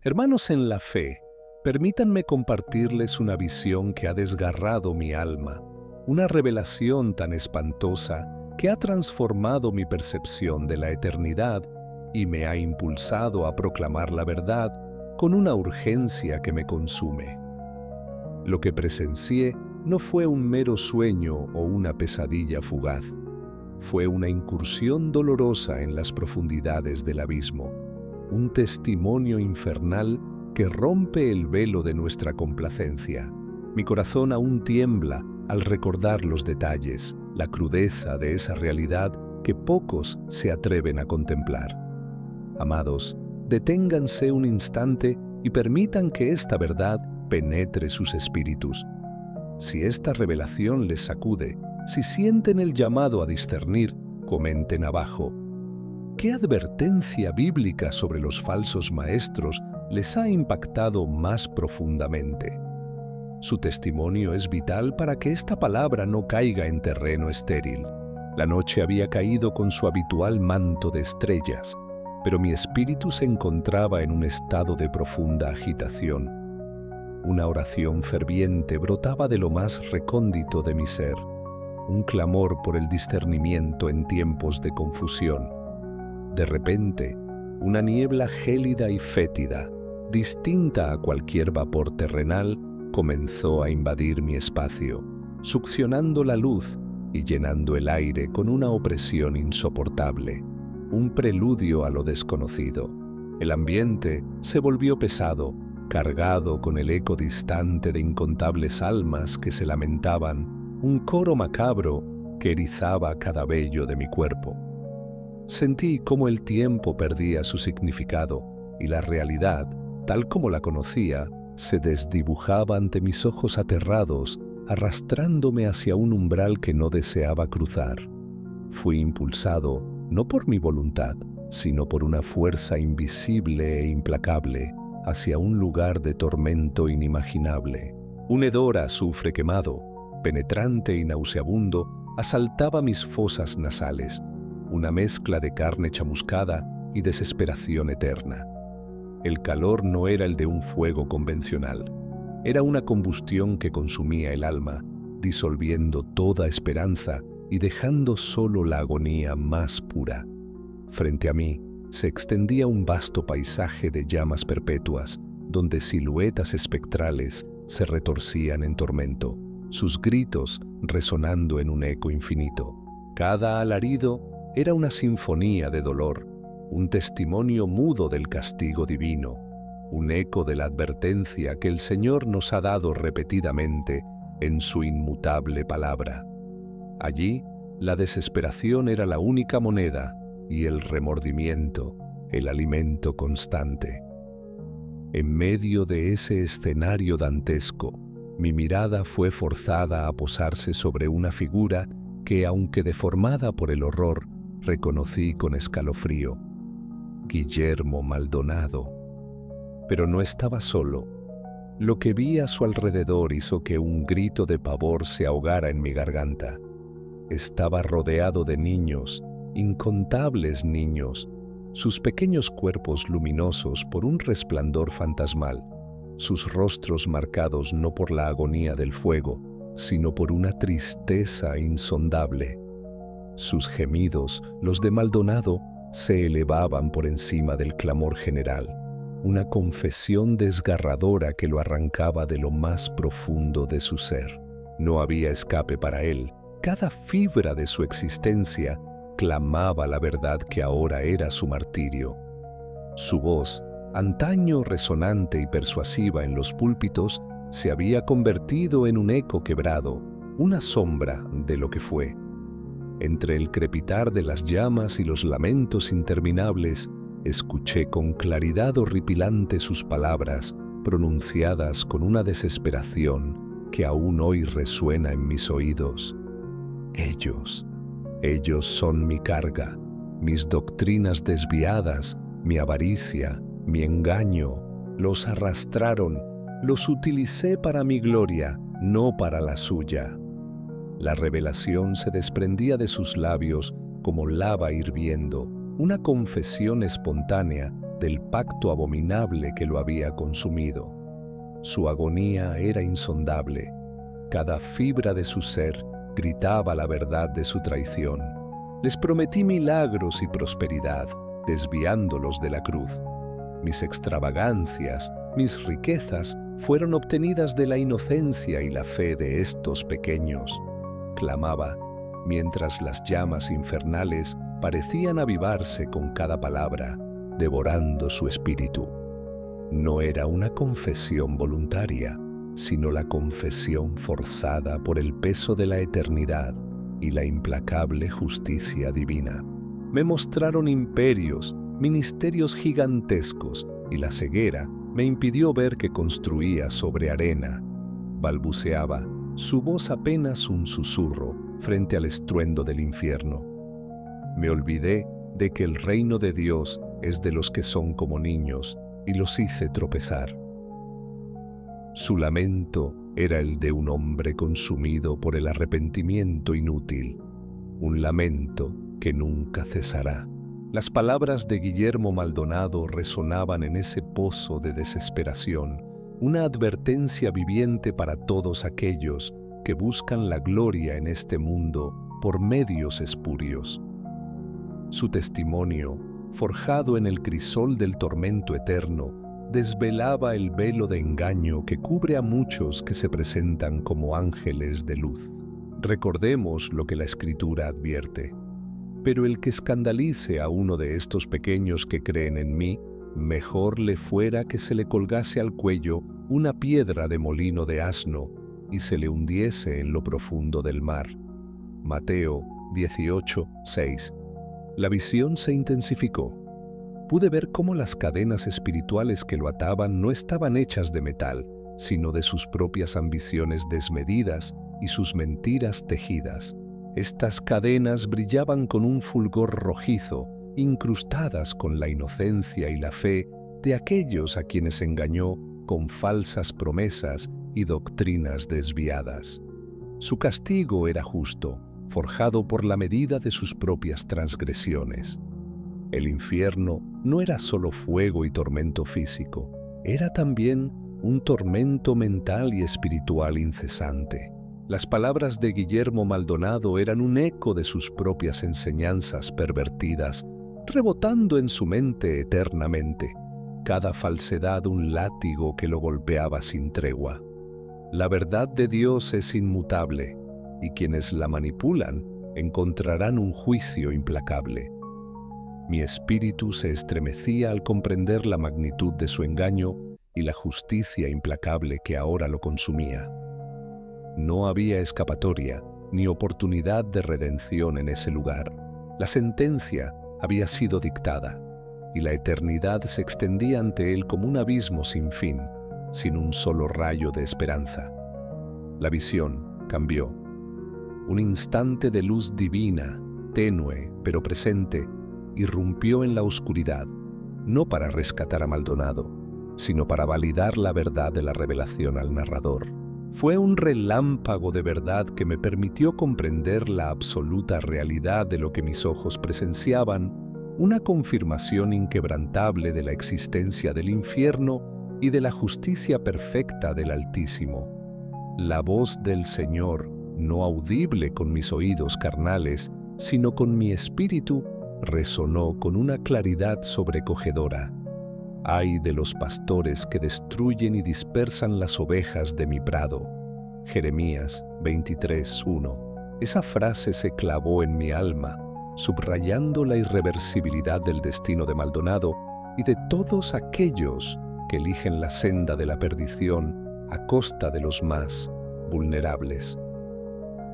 Hermanos en la fe, permítanme compartirles una visión que ha desgarrado mi alma, una revelación tan espantosa que ha transformado mi percepción de la eternidad y me ha impulsado a proclamar la verdad con una urgencia que me consume. Lo que presencié no fue un mero sueño o una pesadilla fugaz. Fue una incursión dolorosa en las profundidades del abismo, un testimonio infernal que rompe el velo de nuestra complacencia. Mi corazón aún tiembla al recordar los detalles, la crudeza de esa realidad que pocos se atreven a contemplar. Amados, deténganse un instante y permitan que esta verdad penetre sus espíritus. Si esta revelación les sacude, si sienten el llamado a discernir, comenten abajo. ¿Qué advertencia bíblica sobre los falsos maestros les ha impactado más profundamente? Su testimonio es vital para que esta palabra no caiga en terreno estéril. La noche había caído con su habitual manto de estrellas, pero mi espíritu se encontraba en un estado de profunda agitación. Una oración ferviente brotaba de lo más recóndito de mi ser, un clamor por el discernimiento en tiempos de confusión. De repente, una niebla gélida y fétida, distinta a cualquier vapor terrenal, comenzó a invadir mi espacio, succionando la luz y llenando el aire con una opresión insoportable, un preludio a lo desconocido. El ambiente se volvió pesado, cargado con el eco distante de incontables almas que se lamentaban, un coro macabro que erizaba cada vello de mi cuerpo. Sentí cómo el tiempo perdía su significado y la realidad, tal como la conocía, se desdibujaba ante mis ojos aterrados, arrastrándome hacia un umbral que no deseaba cruzar. Fui impulsado, no por mi voluntad, sino por una fuerza invisible e implacable, hacia un lugar de tormento inimaginable. Un hedor a azufre quemado, penetrante y nauseabundo, asaltaba mis fosas nasales, una mezcla de carne chamuscada y desesperación eterna. El calor no era el de un fuego convencional, era una combustión que consumía el alma, disolviendo toda esperanza y dejando solo la agonía más pura. Frente a mí se extendía un vasto paisaje de llamas perpetuas, donde siluetas espectrales se retorcían en tormento, sus gritos resonando en un eco infinito. Cada alarido era una sinfonía de dolor, un testimonio mudo del castigo divino, un eco de la advertencia que el Señor nos ha dado repetidamente en su inmutable palabra. Allí, la desesperación era la única moneda y el remordimiento, el alimento constante. En medio de ese escenario dantesco, mi mirada fue forzada a posarse sobre una figura que, aunque deformada por el horror, reconocí con escalofrío: Guillermo Maldonado. Pero no estaba solo. Lo que vi a su alrededor hizo que un grito de pavor se ahogara en mi garganta. Estaba rodeado de niños, incontables niños, sus pequeños cuerpos luminosos por un resplandor fantasmal, sus rostros marcados no por la agonía del fuego, sino por una tristeza insondable. Sus gemidos, los de Maldonado, se elevaban por encima del clamor general, una confesión desgarradora que lo arrancaba de lo más profundo de su ser. No había escape para él. Cada fibra de su existencia clamaba la verdad que ahora era su martirio. Su voz, antaño resonante y persuasiva en los púlpitos, se había convertido en un eco quebrado, una sombra de lo que fue. Entre el crepitar de las llamas y los lamentos interminables, escuché con claridad horripilante sus palabras, pronunciadas con una desesperación que aún hoy resuena en mis oídos. Ellos son mi carga, mis doctrinas desviadas, mi avaricia, mi engaño. Los arrastraron, los utilicé para mi gloria, no para la suya. La revelación se desprendía de sus labios como lava hirviendo, una confesión espontánea del pacto abominable que lo había consumido. Su agonía era insondable. Cada fibra de su ser gritaba la verdad de su traición. Les prometí milagros y prosperidad, desviándolos de la cruz. Mis extravagancias, mis riquezas fueron obtenidas de la inocencia y la fe de estos pequeños. Clamaba, mientras las llamas infernales parecían avivarse con cada palabra, devorando su espíritu. No era una confesión voluntaria, sino la confesión forzada por el peso de la eternidad y la implacable justicia divina. Me mostraron imperios, ministerios gigantescos, y la ceguera me impidió ver que construía sobre arena. Balbuceaba, su voz apenas un susurro frente al estruendo del infierno. Me olvidé de que el reino de Dios es de los que son como niños, y los hice tropezar. Su lamento era el de un hombre consumido por el arrepentimiento inútil, un lamento que nunca cesará. Las palabras de Guillermo Maldonado resonaban en ese pozo de desesperación, una advertencia viviente para todos aquellos que buscan la gloria en este mundo por medios espurios. Su testimonio, forjado en el crisol del tormento eterno, desvelaba el velo de engaño que cubre a muchos que se presentan como ángeles de luz. Recordemos lo que la Escritura advierte. Pero el que escandalice a uno de estos pequeños que creen en mí, mejor le fuera que se le colgase al cuello una piedra de molino de asno y se le hundiese en lo profundo del mar. Mateo 18:6. La visión se intensificó. Pude ver cómo las cadenas espirituales que lo ataban no estaban hechas de metal, sino de sus propias ambiciones desmedidas y sus mentiras tejidas. Estas cadenas brillaban con un fulgor rojizo, incrustadas con la inocencia y la fe de aquellos a quienes engañó con falsas promesas y doctrinas desviadas. Su castigo era justo, forjado por la medida de sus propias transgresiones. El infierno no era solo fuego y tormento físico, era también un tormento mental y espiritual incesante. Las palabras de Guillermo Maldonado eran un eco de sus propias enseñanzas pervertidas, rebotando en su mente eternamente, cada falsedad un látigo que lo golpeaba sin tregua. La verdad de Dios es inmutable, y quienes la manipulan encontrarán un juicio implacable. Mi espíritu se estremecía al comprender la magnitud de su engaño y la justicia implacable que ahora lo consumía. No había escapatoria ni oportunidad de redención en ese lugar. La sentencia había sido dictada, y la eternidad se extendía ante él como un abismo sin fin, sin un solo rayo de esperanza. La visión cambió. Un instante de luz divina, tenue pero presente, irrumpió en la oscuridad, no para rescatar a Maldonado, sino para validar la verdad de la revelación al narrador. Fue un relámpago de verdad que me permitió comprender la absoluta realidad de lo que mis ojos presenciaban, una confirmación inquebrantable de la existencia del infierno y de la justicia perfecta del Altísimo. La voz del Señor, no audible con mis oídos carnales, sino con mi espíritu, resonó con una claridad sobrecogedora. Ay de los pastores que destruyen y dispersan las ovejas de mi prado. Jeremías 23:1. Esa frase se clavó en mi alma, subrayando la irreversibilidad del destino de Maldonado y de todos aquellos que eligen la senda de la perdición a costa de los más vulnerables.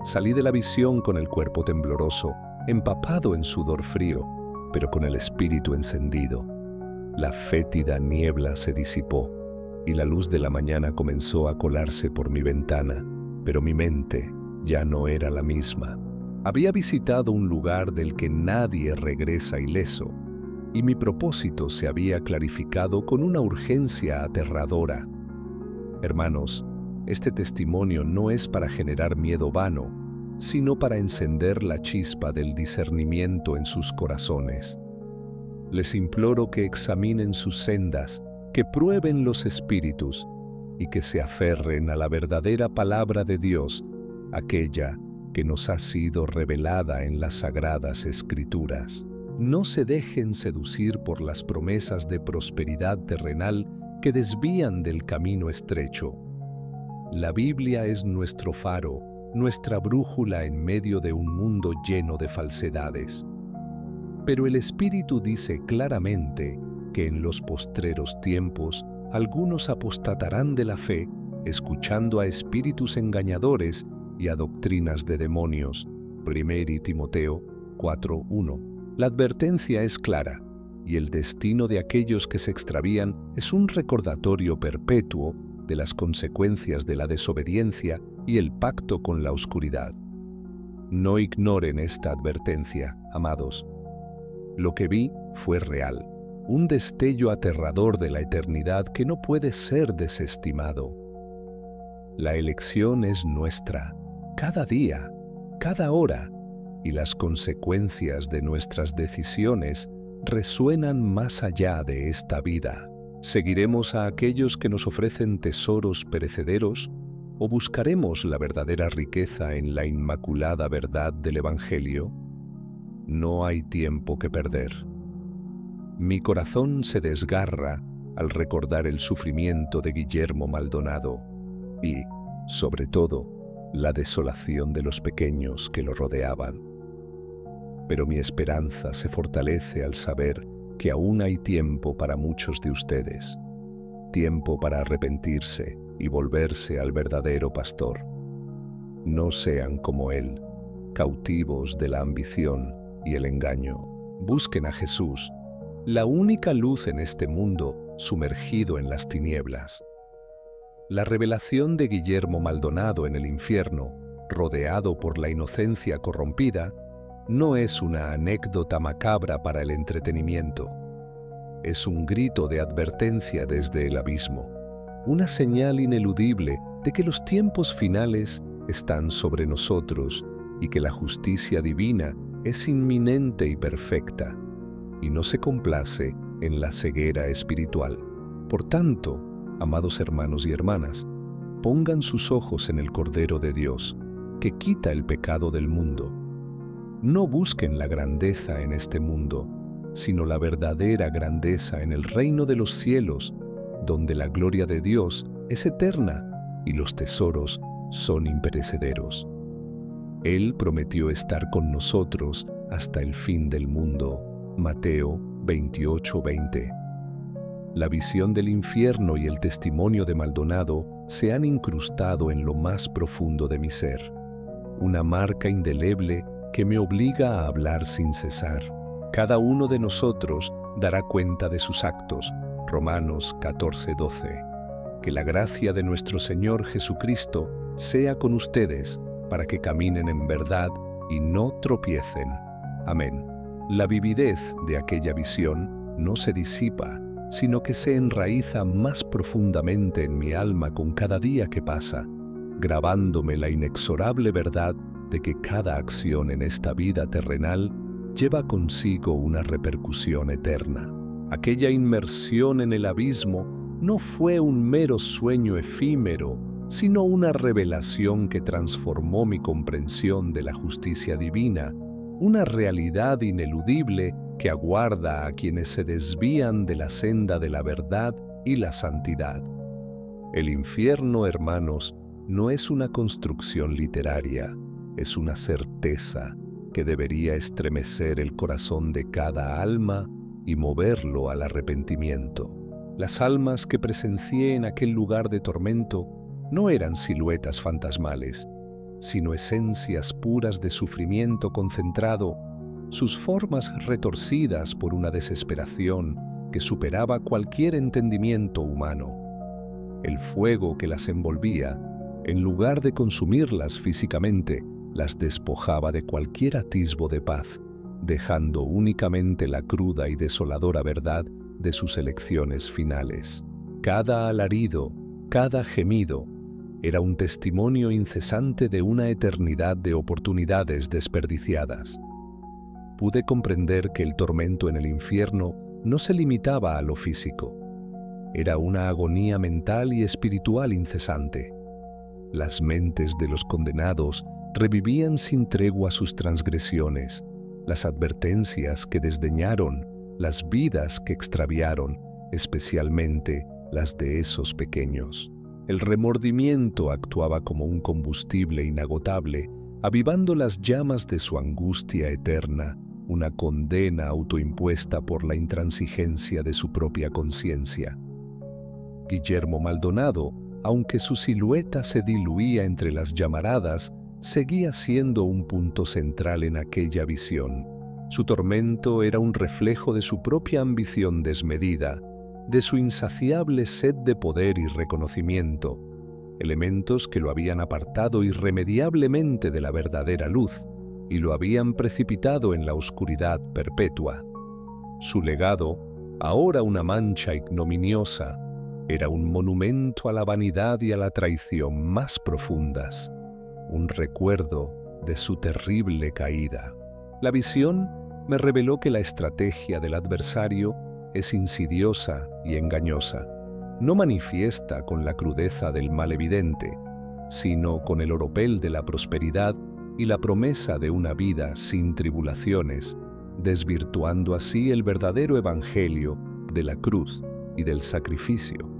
Salí de la visión con el cuerpo tembloroso, empapado en sudor frío, pero con el espíritu encendido. La fétida niebla se disipó y la luz de la mañana comenzó a colarse por mi ventana, pero mi mente ya no era la misma. Había visitado un lugar del que nadie regresa ileso, y mi propósito se había clarificado con una urgencia aterradora. Hermanos, este testimonio no es para generar miedo vano, sino para encender la chispa del discernimiento en sus corazones. Les imploro que examinen sus sendas, que prueben los espíritus y que se aferren a la verdadera palabra de Dios, aquella que nos ha sido revelada en las sagradas Escrituras. No se dejen seducir por las promesas de prosperidad terrenal que desvían del camino estrecho. La Biblia es nuestro faro, nuestra brújula en medio de un mundo lleno de falsedades. Pero el Espíritu dice claramente que en los postreros tiempos algunos apostatarán de la fe, escuchando a espíritus engañadores y a doctrinas de demonios. 1 Timoteo 4:1. La advertencia es clara, y el destino de aquellos que se extravían es un recordatorio perpetuo de las consecuencias de la desobediencia y el pacto con la oscuridad. No ignoren esta advertencia, amados. Lo que vi fue real, un destello aterrador de la eternidad que no puede ser desestimado. La elección es nuestra, cada día, cada hora, y las consecuencias de nuestras decisiones resuenan más allá de esta vida. ¿Seguiremos a aquellos que nos ofrecen tesoros perecederos o buscaremos la verdadera riqueza en la inmaculada verdad del Evangelio? No hay tiempo que perder. Mi corazón se desgarra al recordar el sufrimiento de Guillermo Maldonado y, sobre todo, la desolación de los pequeños que lo rodeaban. Pero mi esperanza se fortalece al saber que aún hay tiempo para muchos de ustedes, tiempo para arrepentirse y volverse al verdadero pastor. No sean como él, cautivos de la ambición y el engaño. Busquen a Jesús, la única luz en este mundo sumergido en las tinieblas. La revelación de Guillermo Maldonado en el infierno, rodeado por la inocencia corrompida, no es una anécdota macabra para el entretenimiento. Es un grito de advertencia desde el abismo, una señal ineludible de que los tiempos finales están sobre nosotros y que la justicia divina es inminente y perfecta, y no se complace en la ceguera espiritual. Por tanto, amados hermanos y hermanas, pongan sus ojos en el Cordero de Dios, que quita el pecado del mundo. No busquen la grandeza en este mundo, sino la verdadera grandeza en el reino de los cielos, donde la gloria de Dios es eterna y los tesoros son imperecederos. Él prometió estar con nosotros hasta el fin del mundo. Mateo 28:20. La visión del infierno y el testimonio de Maldonado se han incrustado en lo más profundo de mi ser, una marca indeleble que me obliga a hablar sin cesar. Cada uno de nosotros dará cuenta de sus actos. Romanos 14:12. Que la gracia de nuestro Señor Jesucristo sea con ustedes para que caminen en verdad y no tropiecen. Amén. La vividez de aquella visión no se disipa, sino que se enraiza más profundamente en mi alma con cada día que pasa, grabándome la inexorable verdad de que cada acción en esta vida terrenal lleva consigo una repercusión eterna. Aquella inmersión en el abismo no fue un mero sueño efímero, sino una revelación que transformó mi comprensión de la justicia divina, una realidad ineludible que aguarda a quienes se desvían de la senda de la verdad y la santidad. El infierno, hermanos, no es una construcción literaria, es una certeza que debería estremecer el corazón de cada alma y moverlo al arrepentimiento. Las almas que presencié en aquel lugar de tormento no eran siluetas fantasmales, sino esencias puras de sufrimiento concentrado, sus formas retorcidas por una desesperación que superaba cualquier entendimiento humano. El fuego que las envolvía, en lugar de consumirlas físicamente, las despojaba de cualquier atisbo de paz, dejando únicamente la cruda y desoladora verdad de sus elecciones finales. Cada alarido, cada gemido, era un testimonio incesante de una eternidad de oportunidades desperdiciadas. pude comprender que el tormento en el infierno no se limitaba a lo físico. Era una agonía mental y espiritual incesante. Las mentes de los condenados revivían sin tregua sus transgresiones, las advertencias que desdeñaron, las vidas que extraviaron, especialmente las de esos pequeños. El remordimiento actuaba como un combustible inagotable, avivando las llamas de su angustia eterna, una condena autoimpuesta por la intransigencia de su propia conciencia. Guillermo Maldonado, aunque su silueta se diluía entre las llamaradas, seguía siendo un punto central en aquella visión. Su tormento era un reflejo de su propia ambición desmedida, de su insaciable sed de poder y reconocimiento, elementos que lo habían apartado irremediablemente de la verdadera luz y lo habían precipitado en la oscuridad perpetua. Su legado, ahora una mancha ignominiosa, era un monumento a la vanidad y a la traición más profundas, un recuerdo de su terrible caída. La visión me reveló que la estrategia del adversario es insidiosa y engañosa. No manifiesta con la crudeza del mal evidente, sino con el oropel de la prosperidad y la promesa de una vida sin tribulaciones, desvirtuando así el verdadero evangelio de la cruz y del sacrificio.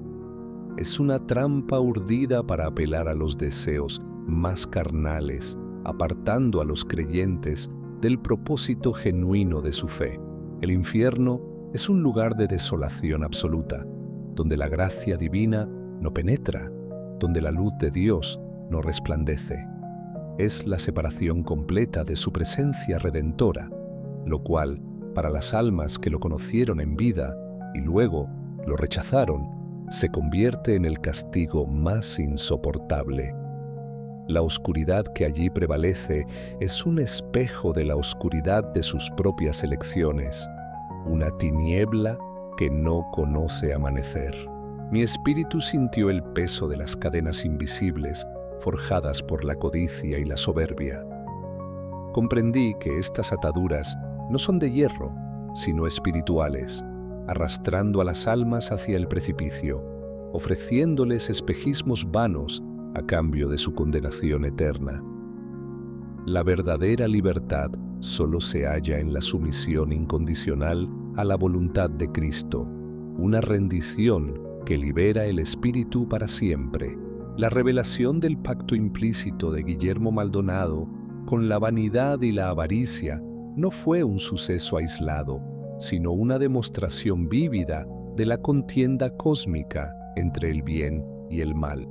Es una trampa urdida para apelar a los deseos más carnales, apartando a los creyentes del propósito genuino de su fe. El infierno es un lugar de desolación absoluta, donde la gracia divina no penetra, donde la luz de Dios no resplandece. Es la separación completa de su presencia redentora, lo cual, para las almas que lo conocieron en vida y luego lo rechazaron, se convierte en el castigo más insoportable. La oscuridad que allí prevalece es un espejo de la oscuridad de sus propias elecciones, una tiniebla que no conoce amanecer. Mi espíritu sintió el peso de las cadenas invisibles forjadas por la codicia y la soberbia. Comprendí que estas ataduras no son de hierro, sino espirituales, arrastrando a las almas hacia el precipicio, ofreciéndoles espejismos vanos a cambio de su condenación eterna. La verdadera libertad solo se halla en la sumisión incondicional a la voluntad de Cristo, una rendición que libera el espíritu para siempre. La revelación del pacto implícito de Guillermo Maldonado con la vanidad y la avaricia no fue un suceso aislado, sino una demostración vívida de la contienda cósmica entre el bien y el mal.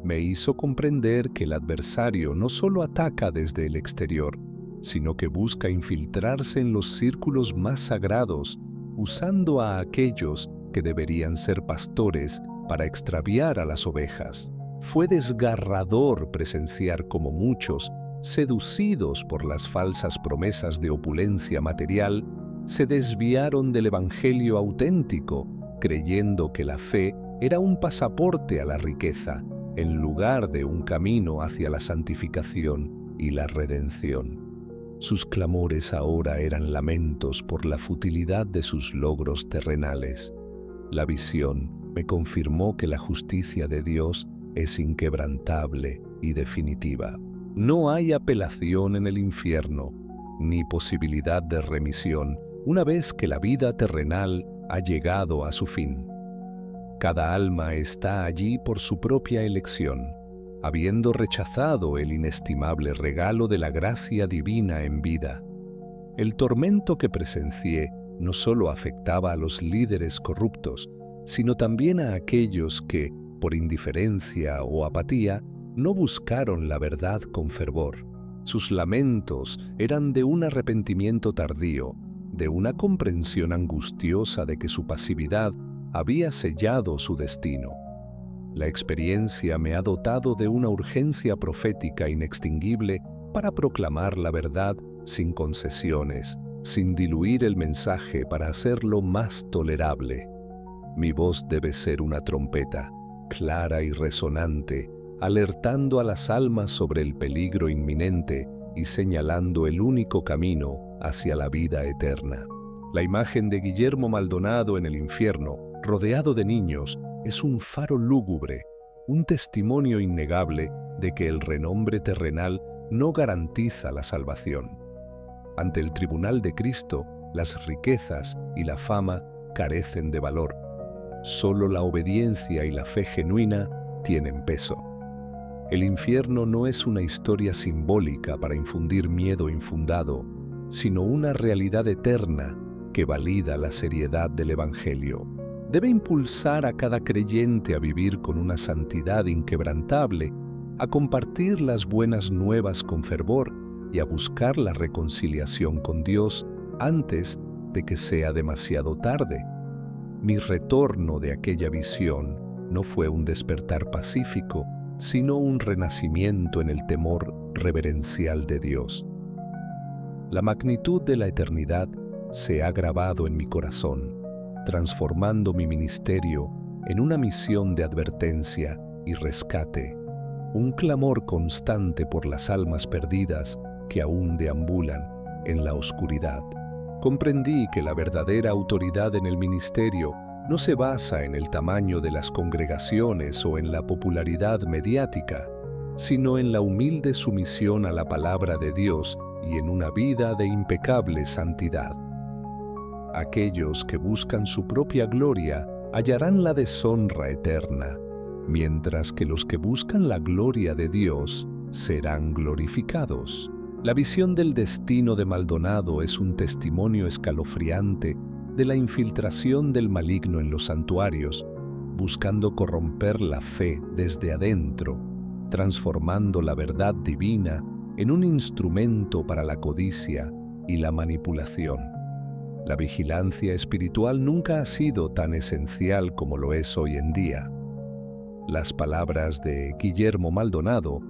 Me hizo comprender que el adversario no solo ataca desde el exterior, sino que busca infiltrarse en los círculos más sagrados, usando a aquellos que deberían ser pastores para extraviar a las ovejas. Fue desgarrador presenciar cómo muchos, seducidos por las falsas promesas de opulencia material, se desviaron del evangelio auténtico, creyendo que la fe era un pasaporte a la riqueza, en lugar de un camino hacia la santificación y la redención. Sus clamores ahora eran lamentos por la futilidad de sus logros terrenales. La visión me confirmó que la justicia de Dios es inquebrantable y definitiva. No hay apelación en el infierno, ni posibilidad de remisión una vez que la vida terrenal ha llegado a su fin. Cada alma está allí por su propia elección, habiendo rechazado el inestimable regalo de la gracia divina en vida. El tormento que presencié no solo afectaba a los líderes corruptos, sino también a aquellos que, por indiferencia o apatía, no buscaron la verdad con fervor. Sus lamentos eran de un arrepentimiento tardío, de una comprensión angustiosa de que su pasividad había sellado su destino. La experiencia me ha dotado de una urgencia profética inextinguible para proclamar la verdad sin concesiones, sin diluir el mensaje para hacerlo más tolerable. Mi voz debe ser una trompeta, clara y resonante, alertando a las almas sobre el peligro inminente y señalando el único camino hacia la vida eterna. La imagen de Guillermo Maldonado en el infierno, rodeado de niños, es un faro lúgubre, un testimonio innegable de que el renombre terrenal no garantiza la salvación. Ante el tribunal de Cristo, las riquezas y la fama carecen de valor. Solo la obediencia y la fe genuina tienen peso. El infierno no es una historia simbólica para infundir miedo infundado, sino una realidad eterna que valida la seriedad del Evangelio. Debe impulsar a cada creyente a vivir con una santidad inquebrantable, a compartir las buenas nuevas con fervor y a buscar la reconciliación con Dios antes de que sea demasiado tarde. Mi retorno de aquella visión no fue un despertar pacífico, sino un renacimiento en el temor reverencial de Dios. La magnitud de la eternidad se ha grabado en mi corazón, transformando mi ministerio en una misión de advertencia y rescate, un clamor constante por las almas perdidas que aún deambulan en la oscuridad. Comprendí que la verdadera autoridad en el ministerio no se basa en el tamaño de las congregaciones o en la popularidad mediática, sino en la humilde sumisión a la palabra de Dios y en una vida de impecable santidad. Aquellos que buscan su propia gloria hallarán la deshonra eterna, mientras que los que buscan la gloria de Dios serán glorificados. La visión del destino de Maldonado es un testimonio escalofriante de la infiltración del maligno en los santuarios, buscando corromper la fe desde adentro, transformando la verdad divina en un instrumento para la codicia y la manipulación. La vigilancia espiritual nunca ha sido tan esencial como lo es hoy en día. Las palabras de Guillermo Maldonado,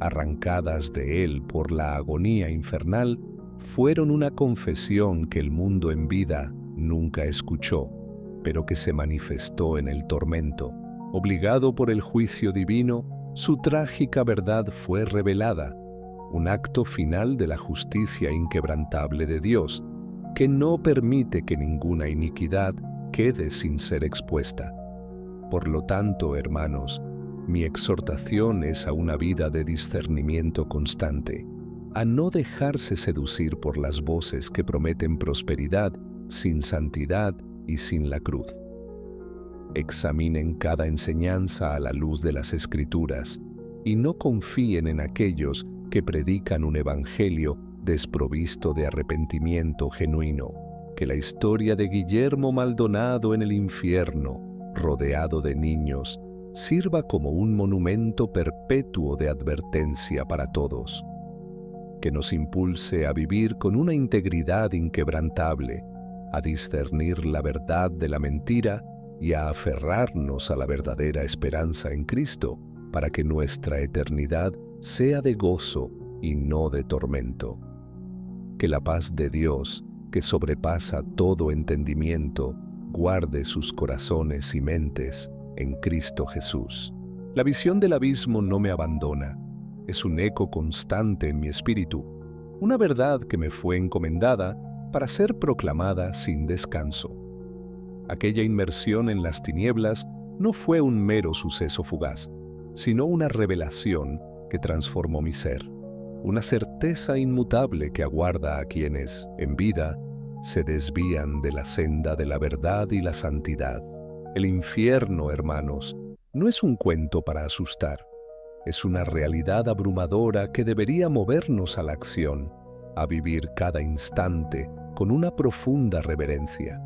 arrancadas de él por la agonía infernal, fueron una confesión que el mundo en vida nunca escuchó, pero que se manifestó en el tormento. Obligado por el juicio divino, su trágica verdad fue revelada, un acto final de la justicia inquebrantable de Dios, que no permite que ninguna iniquidad quede sin ser expuesta. Por lo tanto, hermanos, mi exhortación es a una vida de discernimiento constante, a no dejarse seducir por las voces que prometen prosperidad sin santidad y sin la cruz. Examinen cada enseñanza a la luz de las Escrituras y no confíen en aquellos que predican un evangelio desprovisto de arrepentimiento genuino. Que la historia de Guillermo Maldonado en el infierno, rodeado de niños, sirva como un monumento perpetuo de advertencia para todos. Que nos impulse a vivir con una integridad inquebrantable, a discernir la verdad de la mentira y a aferrarnos a la verdadera esperanza en Cristo, para que nuestra eternidad sea de gozo y no de tormento. Que la paz de Dios, que sobrepasa todo entendimiento, guarde sus corazones y mentes en Cristo Jesús. La visión del abismo no me abandona, es un eco constante en mi espíritu, una verdad que me fue encomendada para ser proclamada sin descanso. Aquella inmersión en las tinieblas no fue un mero suceso fugaz, sino una revelación que transformó mi ser, una certeza inmutable que aguarda a quienes, en vida, se desvían de la senda de la verdad y la santidad. El infierno, hermanos, no es un cuento para asustar, es una realidad abrumadora que debería movernos a la acción, a vivir cada instante con una profunda reverencia.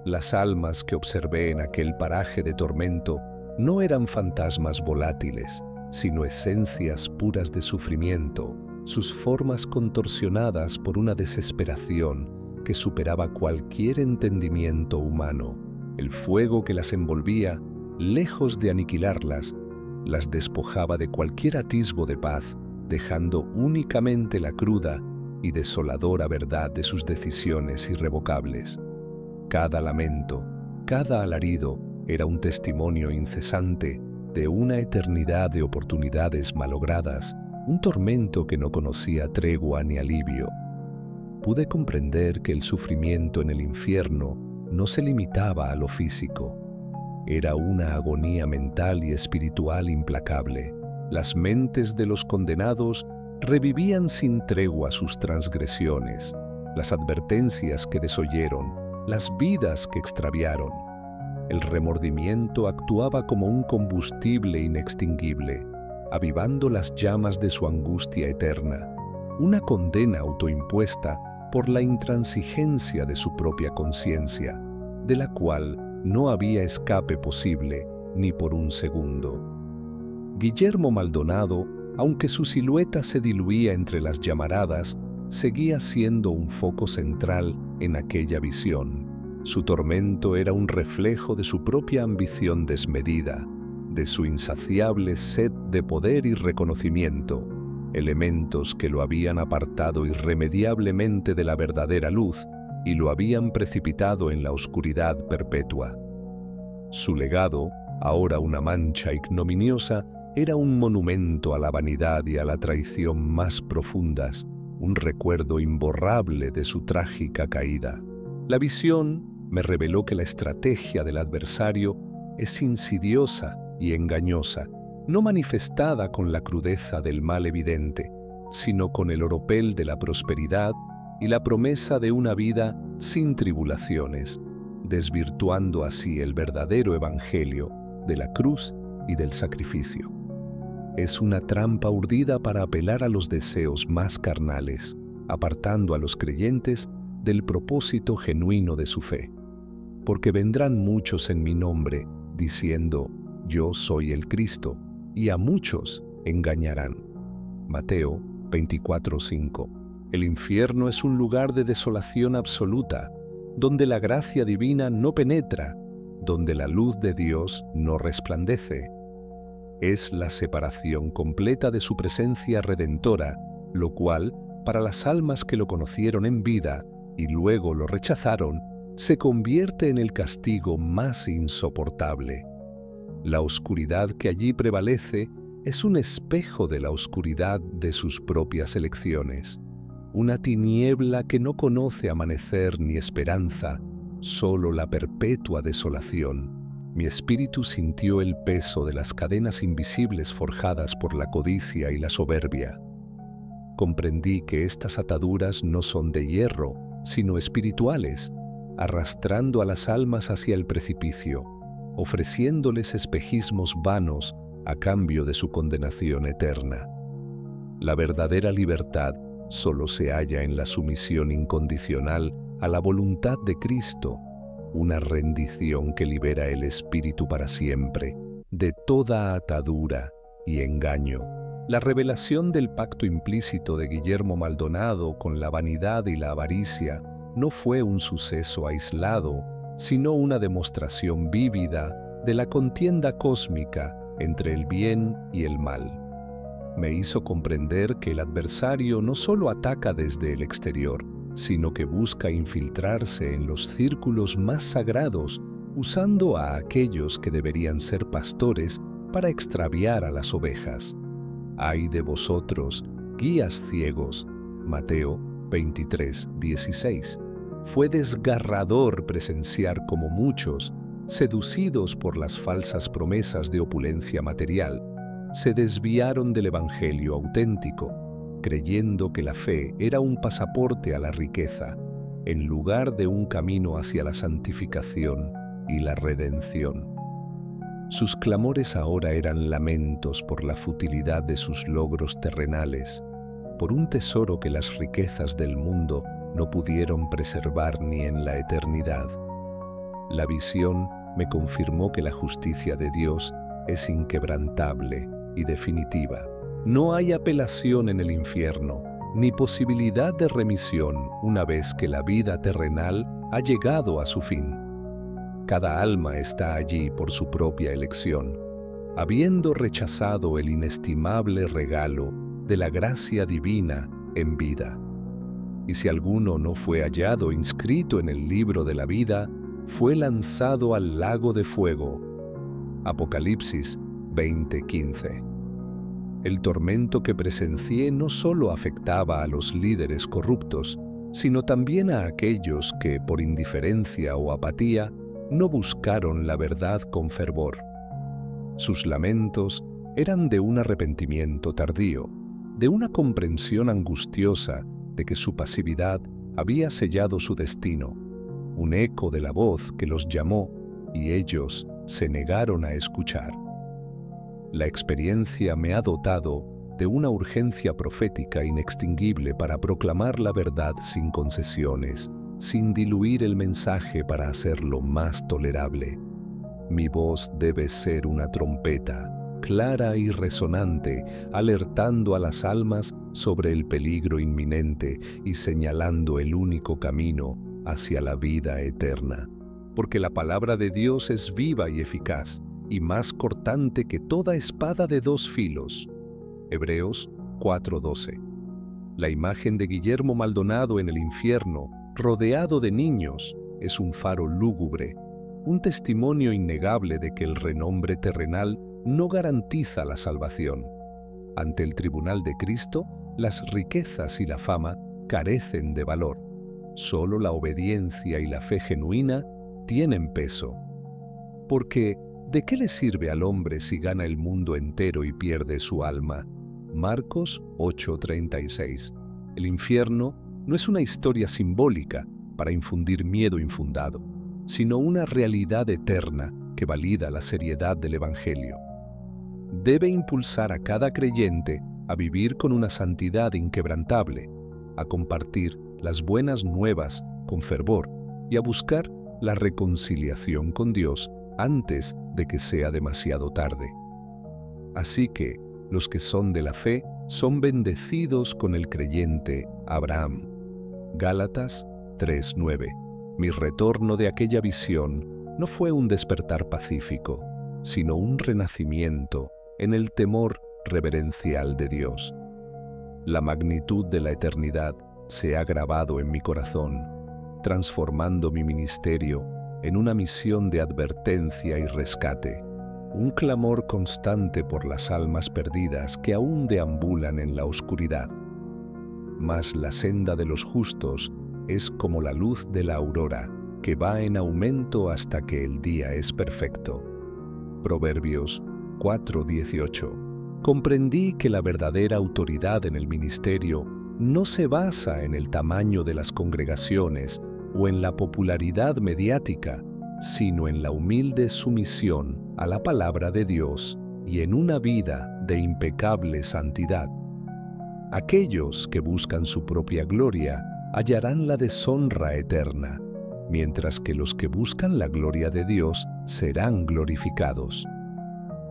Las almas que observé en aquel paraje de tormento no eran fantasmas volátiles, sino esencias puras de sufrimiento, sus formas contorsionadas por una desesperación que superaba cualquier entendimiento humano. El fuego que las envolvía, lejos de aniquilarlas, las despojaba de cualquier atisbo de paz, dejando únicamente la cruda y desoladora verdad de sus decisiones irrevocables. Cada lamento, cada alarido era un testimonio incesante de una eternidad de oportunidades malogradas, un tormento que no conocía tregua ni alivio. pude comprender que el sufrimiento en el infierno no se limitaba a lo físico. Era una agonía mental y espiritual implacable. Las mentes de los condenados revivían sin tregua sus transgresiones, las advertencias que desoyeron, las vidas que extraviaron. El remordimiento actuaba como un combustible inextinguible, avivando las llamas de su angustia eterna, una condena autoimpuesta por la intransigencia de su propia conciencia, de la cual no había escape posible ni por un segundo. Guillermo Maldonado, aunque su silueta se diluía entre las llamaradas, seguía siendo un foco central en aquella visión. Su tormento era un reflejo de su propia ambición desmedida, de su insaciable sed de poder y reconocimiento, elementos que lo habían apartado irremediablemente de la verdadera luz y lo habían precipitado en la oscuridad perpetua. Su legado, ahora una mancha ignominiosa, era un monumento a la vanidad y a la traición más profundas, un recuerdo imborrable de su trágica caída. La visión me reveló que la estrategia del adversario es insidiosa y engañosa, no manifestada con la crudeza del mal evidente, sino con el oropel de la prosperidad y la promesa de una vida sin tribulaciones, desvirtuando así el verdadero evangelio de la cruz y del sacrificio. Es una trampa urdida para apelar a los deseos más carnales, apartando a los creyentes del propósito genuino de su fe. Porque vendrán muchos en mi nombre, diciendo, yo soy el Cristo, y a muchos engañarán. Mateo 24:5. El infierno es un lugar de desolación absoluta, donde la gracia divina no penetra, donde la luz de Dios no resplandece. Es la separación completa de su presencia redentora, lo cual, para las almas que lo conocieron en vida y luego lo rechazaron, se convierte en el castigo más insoportable. La oscuridad que allí prevalece es un espejo de la oscuridad de sus propias elecciones, una tiniebla que no conoce amanecer ni esperanza, solo la perpetua desolación. Mi espíritu sintió el peso de las cadenas invisibles forjadas por la codicia y la soberbia. Comprendí que estas ataduras no son de hierro, sino espirituales, arrastrando a las almas hacia el precipicio, ofreciéndoles espejismos vanos a cambio de su condenación eterna. La verdadera libertad solo se halla en la sumisión incondicional a la voluntad de Cristo, una rendición que libera el espíritu para siempre de toda atadura y engaño. La revelación del pacto implícito de Guillermo Maldonado con la vanidad y la avaricia no fue un suceso aislado, sino una demostración vívida de la contienda cósmica entre el bien y el mal. Me hizo comprender que el adversario no solo ataca desde el exterior, sino que busca infiltrarse en los círculos más sagrados, usando a aquellos que deberían ser pastores para extraviar a las ovejas. Ay de vosotros, guías ciegos. Mateo 23:16. Fue desgarrador presenciar cómo muchos, seducidos por las falsas promesas de opulencia material, se desviaron del evangelio auténtico, creyendo que la fe era un pasaporte a la riqueza, en lugar de un camino hacia la santificación y la redención. Sus clamores ahora eran lamentos por la futilidad de sus logros terrenales, por un tesoro que las riquezas del mundo no pudieron preservar ni en la eternidad. La visión me confirmó que la justicia de Dios es inquebrantable y definitiva. No hay apelación en el infierno, ni posibilidad de remisión una vez que la vida terrenal ha llegado a su fin. Cada alma está allí por su propia elección, habiendo rechazado el inestimable regalo de la gracia divina en vida. Y si alguno no fue hallado inscrito en el libro de la vida, fue lanzado al lago de fuego. Apocalipsis 20:15. El tormento que presencié no solo afectaba a los líderes corruptos, sino también a aquellos que, por indiferencia o apatía, no buscaron la verdad con fervor. Sus lamentos eran de un arrepentimiento tardío, de una comprensión angustiosa de que su pasividad había sellado su destino, un eco de la voz que los llamó y ellos se negaron a escuchar. La experiencia me ha dotado de una urgencia profética inextinguible para proclamar la verdad sin concesiones, sin diluir el mensaje para hacerlo más tolerable. Mi voz debe ser una trompeta, clara y resonante, alertando a las almas sobre el peligro inminente y señalando el único camino hacia la vida eterna. Porque la palabra de Dios es viva y eficaz, y más cortante que toda espada de dos filos. Hebreos 4:12. La imagen de Guillermo Maldonado en el infierno, rodeado de niños, es un faro lúgubre, un testimonio innegable de que el renombre terrenal no garantiza la salvación. Ante el tribunal de Cristo, las riquezas y la fama carecen de valor. Solo la obediencia y la fe genuina tienen peso. Porque, ¿de qué le sirve al hombre si gana el mundo entero y pierde su alma? Marcos 8:36. El infierno no es una historia simbólica para infundir miedo infundado, sino una realidad eterna que valida la seriedad del Evangelio. Debe impulsar a cada creyente a vivir con una santidad inquebrantable, a compartir las buenas nuevas con fervor y a buscar la reconciliación con Dios antes de que sea demasiado tarde. Así que los que son de la fe son bendecidos con el creyente Abraham. Gálatas 3:9. Mi retorno de aquella visión no fue un despertar pacífico, sino un renacimiento en el temor reverencial de Dios. La magnitud de la eternidad se ha grabado en mi corazón, transformando mi ministerio en una misión de advertencia y rescate, un clamor constante por las almas perdidas que aún deambulan en la oscuridad. Mas la senda de los justos es como la luz de la aurora, que va en aumento hasta que el día es perfecto. Proverbios 4:18. Comprendí que la verdadera autoridad en el ministerio no se basa en el tamaño de las congregaciones o en la popularidad mediática, sino en la humilde sumisión a la palabra de Dios y en una vida de impecable santidad. Aquellos que buscan su propia gloria hallarán la deshonra eterna, mientras que los que buscan la gloria de Dios serán glorificados.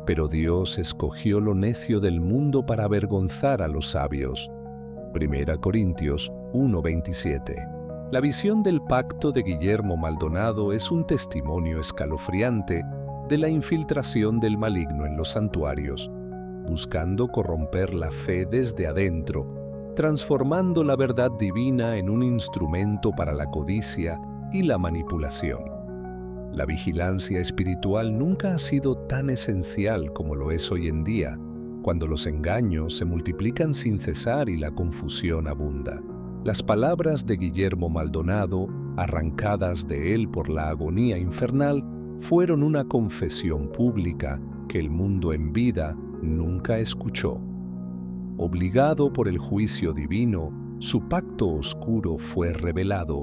Pero Dios escogió lo necio del mundo para avergonzar a los sabios. 1 Corintios 1:27. La visión del pacto de Guillermo Maldonado es un testimonio escalofriante de la infiltración del maligno en los santuarios, buscando corromper la fe desde adentro, transformando la verdad divina en un instrumento para la codicia y la manipulación. La vigilancia espiritual nunca ha sido tan esencial como lo es hoy en día, cuando los engaños se multiplican sin cesar y la confusión abunda. Las palabras de Guillermo Maldonado, arrancadas de él por la agonía infernal, fueron una confesión pública que el mundo en vida nunca escuchó. Obligado por el juicio divino, su pacto oscuro fue revelado,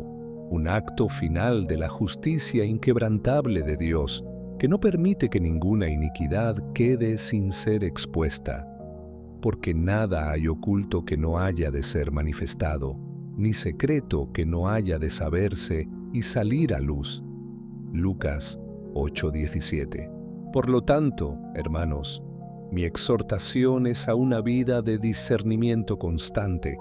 un acto final de la justicia inquebrantable de Dios, que no permite que ninguna iniquidad quede sin ser expuesta, porque nada hay oculto que no haya de ser manifestado, ni secreto que no haya de saberse y salir a luz. Lucas 8:17. Por lo tanto, hermanos, mi exhortación es a una vida de discernimiento constante,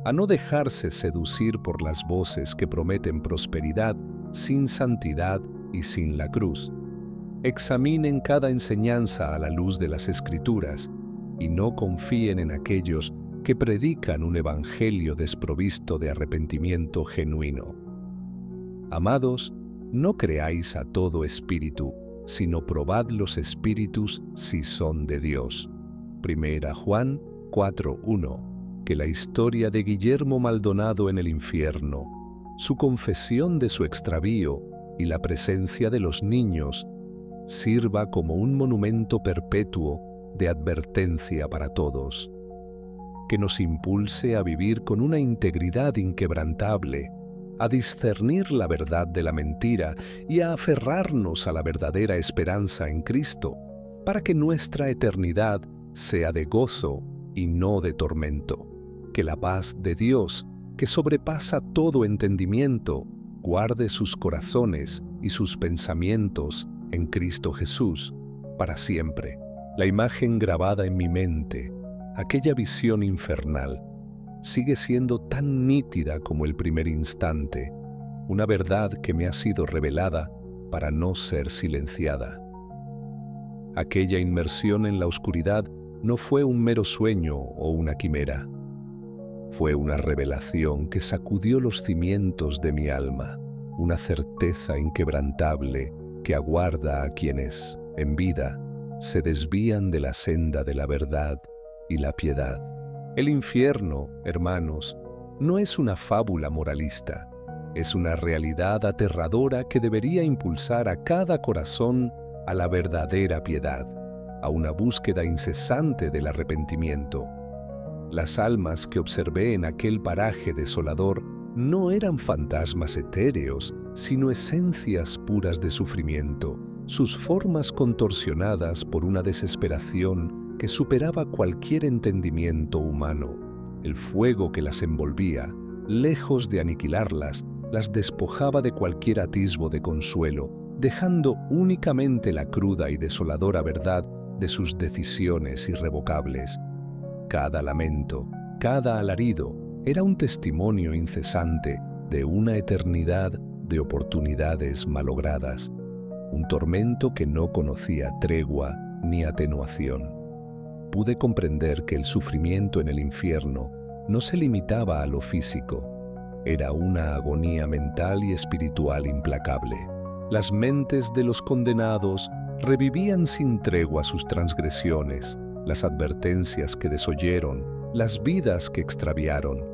a no dejarse seducir por las voces que prometen prosperidad sin santidad y sin la cruz. Examinen cada enseñanza a la luz de las Escrituras y no confíen en aquellos que predican un evangelio desprovisto de arrepentimiento genuino. Amados, no creáis a todo espíritu, sino probad los espíritus si son de Dios. 1 Juan 4:1. que la historia de Guillermo Maldonado en el infierno, su confesión de su extravío y la presencia de los niños sirva como un monumento perpetuo de advertencia para todos, que nos impulse a vivir con una integridad inquebrantable, a discernir la verdad de la mentira y a aferrarnos a la verdadera esperanza en Cristo, para que nuestra eternidad sea de gozo y no de tormento. Que la paz de Dios, que sobrepasa todo entendimiento, guarde sus corazones y sus pensamientos en Cristo Jesús para siempre. La imagen grabada en mi mente, aquella visión infernal, sigue siendo tan nítida como el primer instante, una verdad que me ha sido revelada para no ser silenciada. Aquella inmersión en la oscuridad no fue un mero sueño o una quimera. Fue una revelación que sacudió los cimientos de mi alma, una certeza inquebrantable que aguarda a quienes, en vida, se desvían de la senda de la verdad y la piedad. El infierno, hermanos, no es una fábula moralista, es una realidad aterradora que debería impulsar a cada corazón a la verdadera piedad, a una búsqueda incesante del arrepentimiento. Las almas que observé en aquel paraje desolador no eran fantasmas etéreos, sino esencias puras de sufrimiento, sus formas contorsionadas por una desesperación que superaba cualquier entendimiento humano. El fuego que las envolvía, lejos de aniquilarlas, las despojaba de cualquier atisbo de consuelo, dejando únicamente la cruda y desoladora verdad de sus decisiones irrevocables. Cada lamento, cada alarido era un testimonio incesante de una eternidad de oportunidades malogradas, un tormento que no conocía tregua ni atenuación. Pude comprender que el sufrimiento en el infierno no se limitaba a lo físico, era una agonía mental y espiritual implacable. Las mentes de los condenados revivían sin tregua sus transgresiones, las advertencias que desoyeron, las vidas que extraviaron.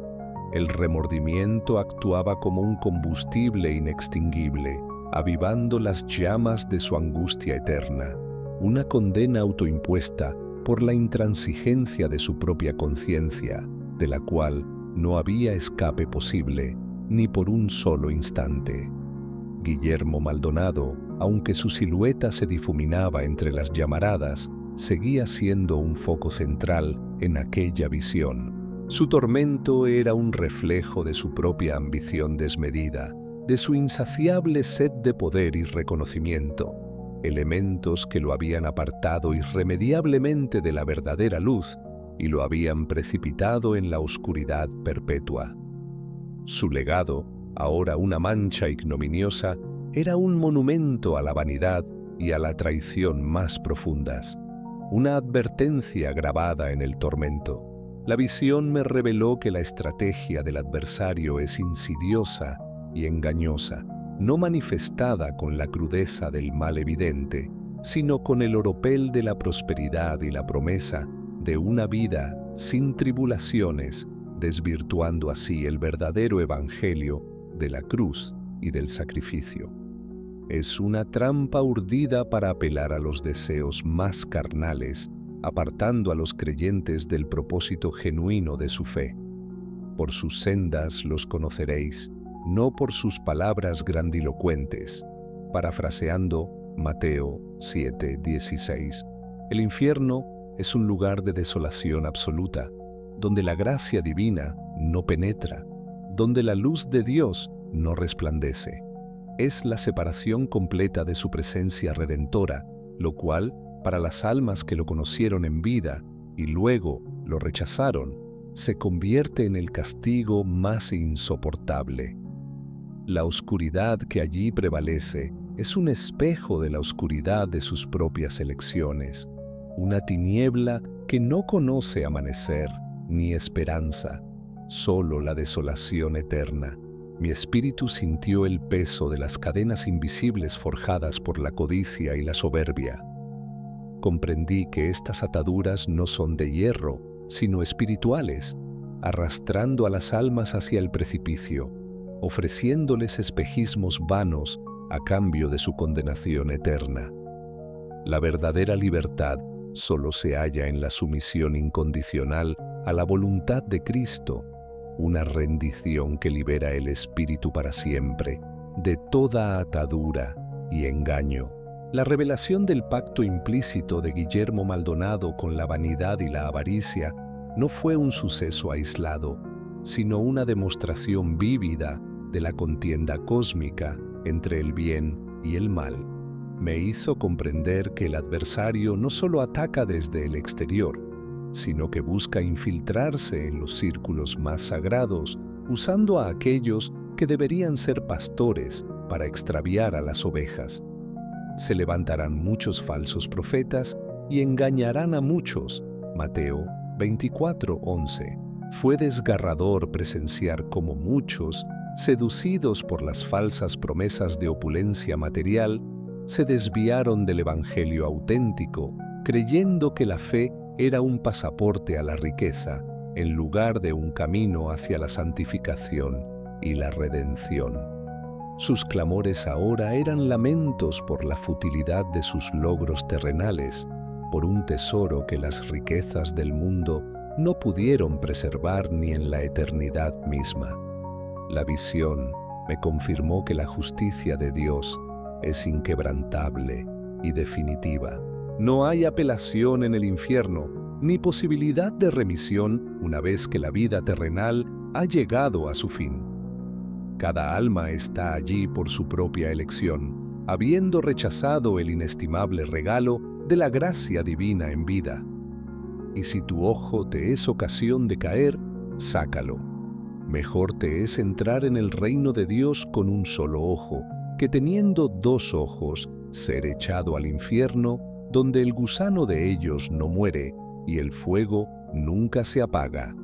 El remordimiento actuaba como un combustible inextinguible, avivando las llamas de su angustia eterna, una condena autoimpuesta por la intransigencia de su propia conciencia, de la cual no había escape posible, ni por un solo instante. Guillermo Maldonado, aunque su silueta se difuminaba entre las llamaradas, seguía siendo un foco central en aquella visión. Su tormento era un reflejo de su propia ambición desmedida, de su insaciable sed de poder y reconocimiento, elementos que lo habían apartado irremediablemente de la verdadera luz y lo habían precipitado en la oscuridad perpetua. Su legado, ahora una mancha ignominiosa, era un monumento a la vanidad y a la traición más profundas, una advertencia grabada en el tormento. La visión me reveló que la estrategia del adversario es insidiosa y engañosa, no manifestada con la crudeza del mal evidente, sino con el oropel de la prosperidad y la promesa de una vida sin tribulaciones, desvirtuando así el verdadero evangelio de la cruz y del sacrificio. Es una trampa urdida para apelar a los deseos más carnales, apartando a los creyentes del propósito genuino de su fe. Por sus sendas los conoceréis, no por sus palabras grandilocuentes. Parafraseando Mateo 7:16. El infierno es un lugar de desolación absoluta, donde la gracia divina no penetra, donde la luz de Dios no resplandece. Es la separación completa de su presencia redentora, lo cual, para las almas que lo conocieron en vida y luego lo rechazaron, se convierte en el castigo más insoportable. La oscuridad que allí prevalece es un espejo de la oscuridad de sus propias elecciones, una tiniebla que no conoce amanecer ni esperanza, solo la desolación eterna. Mi espíritu sintió el peso de las cadenas invisibles forjadas por la codicia y la soberbia. Comprendí que estas ataduras no son de hierro, sino espirituales, arrastrando a las almas hacia el precipicio, ofreciéndoles espejismos vanos a cambio de su condenación eterna. La verdadera libertad solo se halla en la sumisión incondicional a la voluntad de Cristo, una rendición que libera el espíritu para siempre de toda atadura y engaño. La revelación del pacto implícito de Guillermo Maldonado con la vanidad y la avaricia no fue un suceso aislado, sino una demostración vívida de la contienda cósmica entre el bien y el mal. Me hizo comprender que el adversario no solo ataca desde el exterior, sino que busca infiltrarse en los círculos más sagrados, usando a aquellos que deberían ser pastores para extraviar a las ovejas. Se levantarán muchos falsos profetas y engañarán a muchos. Mateo 24:11. Fue desgarrador presenciar cómo muchos, seducidos por las falsas promesas de opulencia material, se desviaron del evangelio auténtico, creyendo que la fe era un pasaporte a la riqueza, en lugar de un camino hacia la santificación y la redención. Sus clamores ahora eran lamentos por la futilidad de sus logros terrenales, por un tesoro que las riquezas del mundo no pudieron preservar ni en la eternidad misma. La visión me confirmó que la justicia de Dios es inquebrantable y definitiva. No hay apelación en el infierno, ni posibilidad de remisión una vez que la vida terrenal ha llegado a su fin. Cada alma está allí por su propia elección, habiendo rechazado el inestimable regalo de la gracia divina en vida. Y si tu ojo te es ocasión de caer, sácalo. Mejor te es entrar en el reino de Dios con un solo ojo, que teniendo dos ojos, ser echado al infierno, donde el gusano de ellos no muere y el fuego nunca se apaga.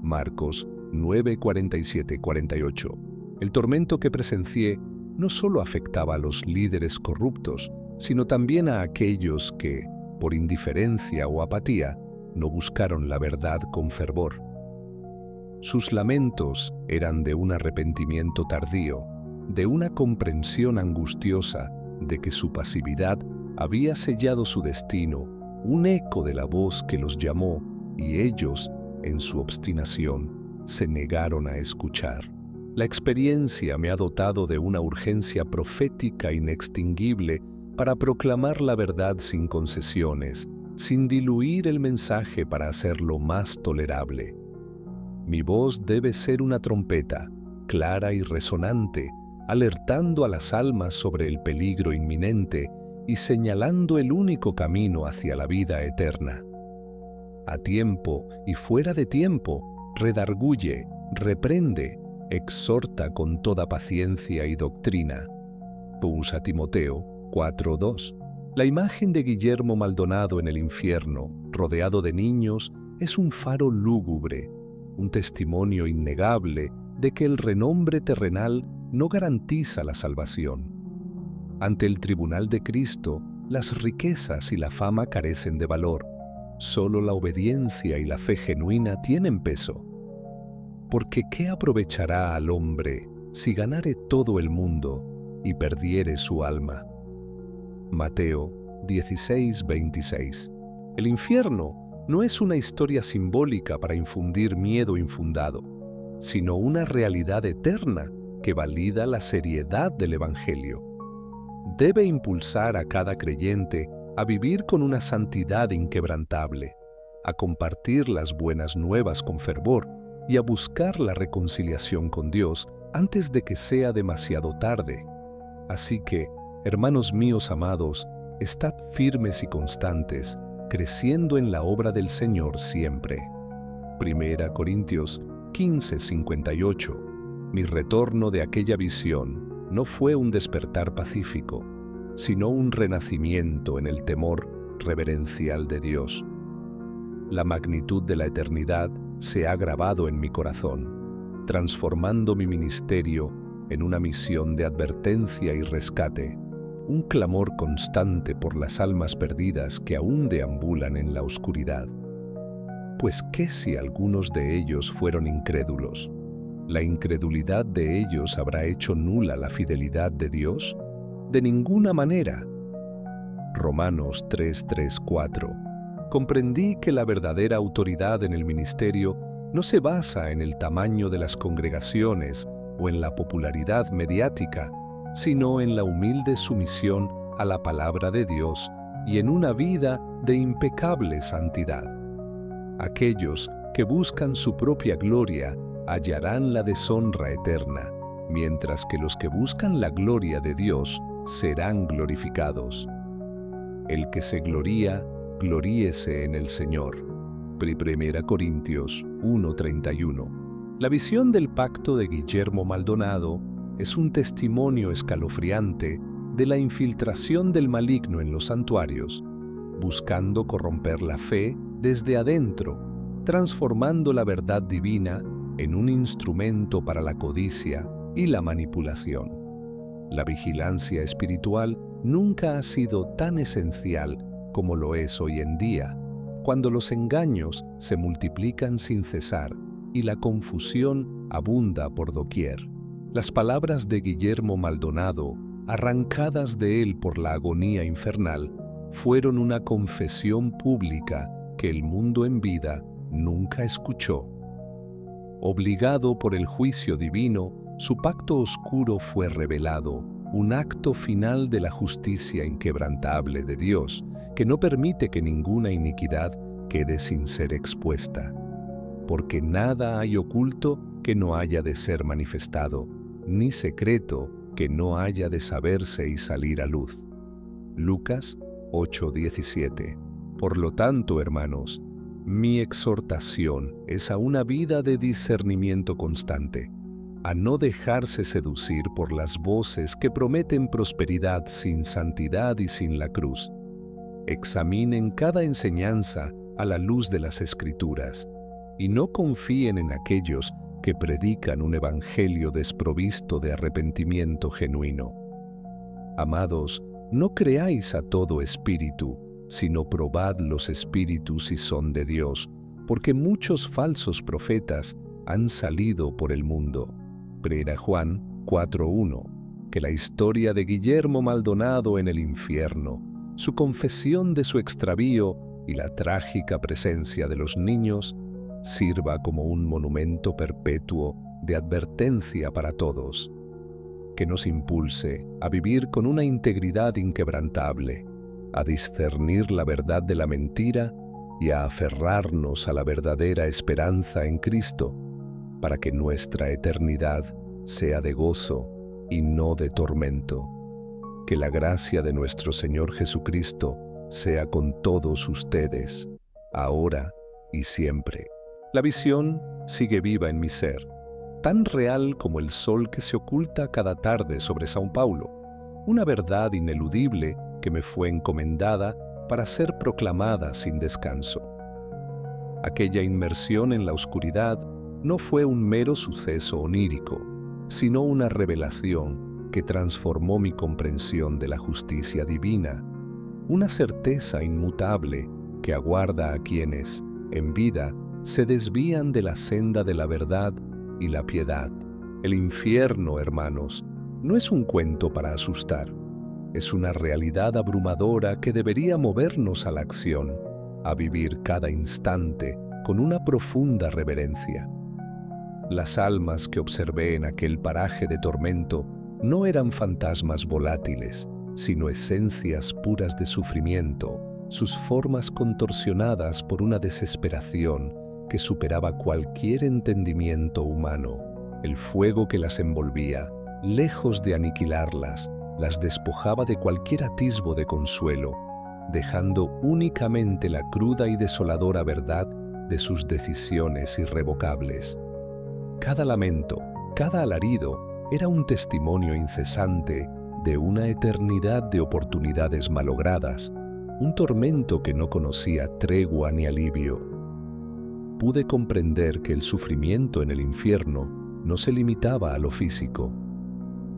Marcos 9:47-48. El tormento que presencié no solo afectaba a los líderes corruptos, sino también a aquellos que, por indiferencia o apatía, no buscaron la verdad con fervor. Sus lamentos eran de un arrepentimiento tardío, de una comprensión angustiosa de que su pasividad había sellado su destino, un eco de la voz que los llamó, y ellos, en su obstinación, se negaron a escuchar. La experiencia me ha dotado de una urgencia profética inextinguible para proclamar la verdad sin concesiones, sin diluir el mensaje para hacerlo más tolerable. Mi voz debe ser una trompeta, clara y resonante, alertando a las almas sobre el peligro inminente y señalando el único camino hacia la vida eterna. A tiempo y fuera de tiempo, redarguye, reprende, exhorta con toda paciencia y doctrina. Pus a Timoteo 4:2. La imagen de Guillermo Maldonado en el infierno, rodeado de niños, es un faro lúgubre, un testimonio innegable de que el renombre terrenal no garantiza la salvación. Ante el tribunal de Cristo, las riquezas y la fama carecen de valor. Solo la obediencia y la fe genuina tienen peso. Porque ¿qué aprovechará al hombre si ganare todo el mundo y perdiere su alma? Mateo 16:26. El infierno no es una historia simbólica para infundir miedo infundado, sino una realidad eterna que valida la seriedad del Evangelio. Debe impulsar a cada creyente a vivir con una santidad inquebrantable, a compartir las buenas nuevas con fervor y a buscar la reconciliación con Dios antes de que sea demasiado tarde. Así que, hermanos míos amados, estad firmes y constantes, creciendo en la obra del Señor siempre. 1 Corintios 15:58. Mi retorno de aquella visión no fue un despertar pacífico, sino un renacimiento en el temor reverencial de Dios. La magnitud de la eternidad se ha grabado en mi corazón, transformando mi ministerio en una misión de advertencia y rescate, un clamor constante por las almas perdidas que aún deambulan en la oscuridad. pues ¿qué si algunos de ellos fueron incrédulos? ¿La incredulidad de ellos habrá hecho nula la fidelidad de Dios? De ninguna manera. Romanos 3:4. Comprendí que la verdadera autoridad en el ministerio no se basa en el tamaño de las congregaciones o en la popularidad mediática, sino en la humilde sumisión a la palabra de Dios y en una vida de impecable santidad. Aquellos que buscan su propia gloria hallarán la deshonra eterna, mientras que los que buscan la gloria de Dios serán glorificados. El que se gloría, gloríese en el Señor. 1 Corintios 1:31. La visión del pacto de Guillermo Maldonado es un testimonio escalofriante de la infiltración del maligno en los santuarios, buscando corromper la fe desde adentro, transformando la verdad divina en un instrumento para la codicia y la manipulación. La vigilancia espiritual nunca ha sido tan esencial como lo es hoy en día, cuando los engaños se multiplican sin cesar y la confusión abunda por doquier. Las palabras de Guillermo Maldonado, arrancadas de él por la agonía infernal, fueron una confesión pública que el mundo en vida nunca escuchó. Obligado por el juicio divino, su pacto oscuro fue revelado, un acto final de la justicia inquebrantable de Dios, que no permite que ninguna iniquidad quede sin ser expuesta. Porque nada hay oculto que no haya de ser manifestado, ni secreto que no haya de saberse y salir a luz. Lucas 8:17. Por lo tanto, hermanos, mi exhortación es a una vida de discernimiento constante, a no dejarse seducir por las voces que prometen prosperidad sin santidad y sin la cruz. Examinen cada enseñanza a la luz de las Escrituras y no confíen en aquellos que predican un evangelio desprovisto de arrepentimiento genuino. Amados, no creáis a todo espíritu, sino probad los espíritus si son de Dios, porque muchos falsos profetas han salido por el mundo. 1 Juan 4:1. Que la historia de Guillermo Maldonado en el infierno, su confesión de su extravío y la trágica presencia de los niños sirva como un monumento perpetuo de advertencia para todos, que nos impulse a vivir con una integridad inquebrantable, a discernir la verdad de la mentira y a aferrarnos a la verdadera esperanza en Cristo, para que nuestra eternidad sea de gozo y no de tormento. Que la gracia de nuestro Señor Jesucristo sea con todos ustedes, ahora y siempre. La visión sigue viva en mi ser, tan real como el sol que se oculta cada tarde sobre São Paulo, una verdad ineludible que me fue encomendada para ser proclamada sin descanso. Aquella inmersión en la oscuridad no fue un mero suceso onírico, sino una revelación que transformó mi comprensión de la justicia divina, una certeza inmutable que aguarda a quienes, en vida, se desvían de la senda de la verdad y la piedad. El infierno, hermanos, no es un cuento para asustar. Es una realidad abrumadora que debería movernos a la acción, a vivir cada instante con una profunda reverencia. Las almas que observé en aquel paraje de tormento no eran fantasmas volátiles, sino esencias puras de sufrimiento, sus formas contorsionadas por una desesperación que superaba cualquier entendimiento humano. El fuego que las envolvía, lejos de aniquilarlas, las despojaba de cualquier atisbo de consuelo, dejando únicamente la cruda y desoladora verdad de sus decisiones irrevocables. Cada lamento, cada alarido era un testimonio incesante de una eternidad de oportunidades malogradas, un tormento que no conocía tregua ni alivio. Pude comprender que el sufrimiento en el infierno no se limitaba a lo físico.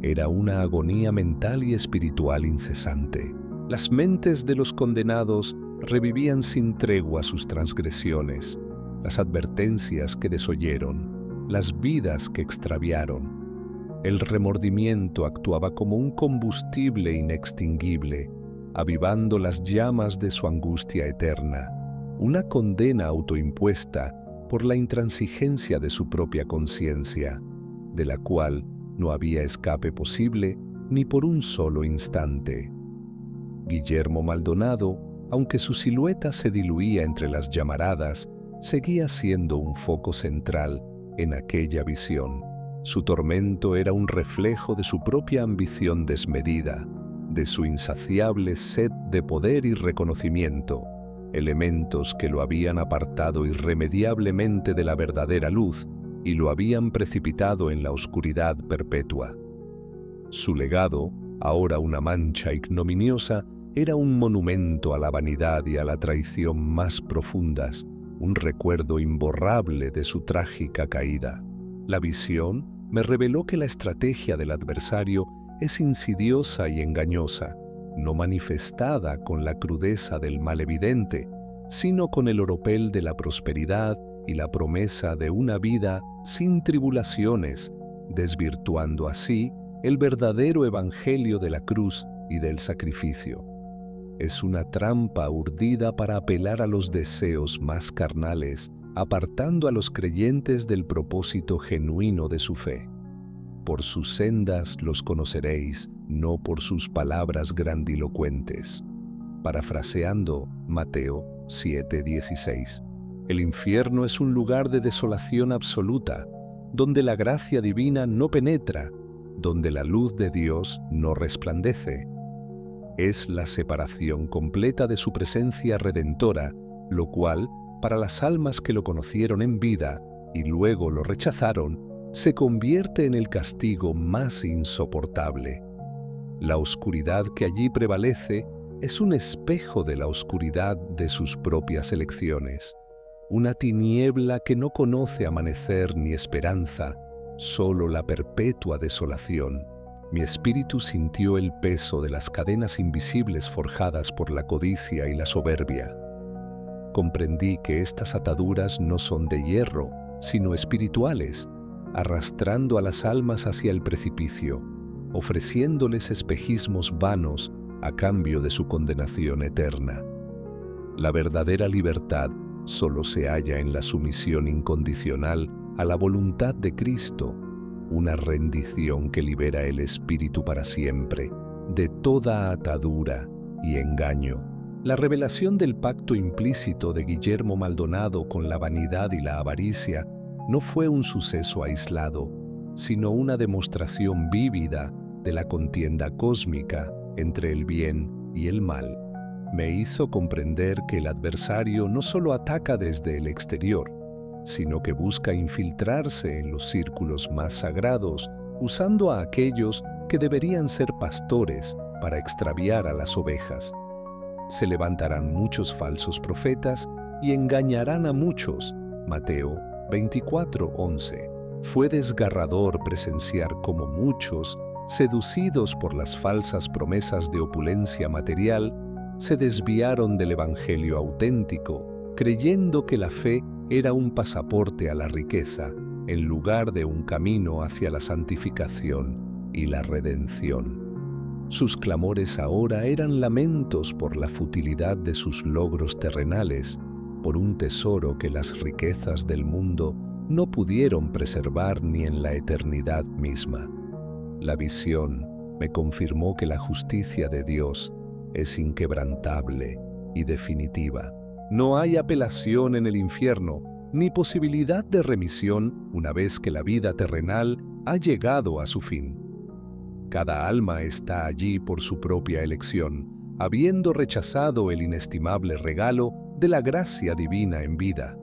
Era una agonía mental y espiritual incesante. Las mentes de los condenados revivían sin tregua sus transgresiones, las advertencias que desoyeron, las vidas que extraviaron. El remordimiento actuaba como un combustible inextinguible, avivando las llamas de su angustia eterna, una condena autoimpuesta por la intransigencia de su propia conciencia, de la cual no había escape posible ni por un solo instante. Guillermo Maldonado, aunque su silueta se diluía entre las llamaradas, seguía siendo un foco central en aquella visión. Su tormento era un reflejo de su propia ambición desmedida, de su insaciable sed de poder y reconocimiento, elementos que lo habían apartado irremediablemente de la verdadera luz y lo habían precipitado en la oscuridad perpetua. Su legado, ahora una mancha ignominiosa, era un monumento a la vanidad y a la traición más profundas, un recuerdo imborrable de su trágica caída. La visión me reveló que la estrategia del adversario es insidiosa y engañosa, no manifestada con la crudeza del mal evidente, sino con el oropel de la prosperidad y la promesa de una vida sin tribulaciones, desvirtuando así el verdadero evangelio de la cruz y del sacrificio. Es una trampa urdida para apelar a los deseos más carnales, apartando a los creyentes del propósito genuino de su fe. Por sus sendas los conoceréis, no por sus palabras grandilocuentes. Parafraseando Mateo 7:16. El infierno es un lugar de desolación absoluta, donde la gracia divina no penetra, donde la luz de Dios no resplandece. Es la separación completa de su presencia redentora, lo cual, para las almas que lo conocieron en vida y luego lo rechazaron, se convierte en el castigo más insoportable. La oscuridad que allí prevalece es un espejo de la oscuridad de sus propias elecciones, una tiniebla que no conoce amanecer ni esperanza, solo la perpetua desolación. Mi espíritu sintió el peso de las cadenas invisibles forjadas por la codicia y la soberbia. Comprendí que estas ataduras no son de hierro, sino espirituales, arrastrando a las almas hacia el precipicio, ofreciéndoles espejismos vanos a cambio de su condenación eterna. La verdadera libertad solo se halla en la sumisión incondicional a la voluntad de Cristo, una rendición que libera el espíritu para siempre de toda atadura y engaño. La revelación del pacto implícito de Guillermo Maldonado con la vanidad y la avaricia no fue un suceso aislado, sino una demostración vívida de la contienda cósmica entre el bien y el mal. Me hizo comprender que el adversario no solo ataca desde el exterior, sino que busca infiltrarse en los círculos más sagrados, usando a aquellos que deberían ser pastores para extraviar a las ovejas. Se levantarán muchos falsos profetas y engañarán a muchos. Mateo 24:11. Fue desgarrador presenciar cómo muchos, seducidos por las falsas promesas de opulencia material, se desviaron del evangelio auténtico, creyendo que la fe era un pasaporte a la riqueza, en lugar de un camino hacia la santificación y la redención. Sus clamores ahora eran lamentos por la futilidad de sus logros terrenales, por un tesoro que las riquezas del mundo no pudieron preservar ni en la eternidad misma. La visión me confirmó que la justicia de Dios es inquebrantable y definitiva. No hay apelación en el infierno, ni posibilidad de remisión una vez que la vida terrenal ha llegado a su fin. Cada alma está allí por su propia elección, habiendo rechazado el inestimable regalo de la gracia divina en vida.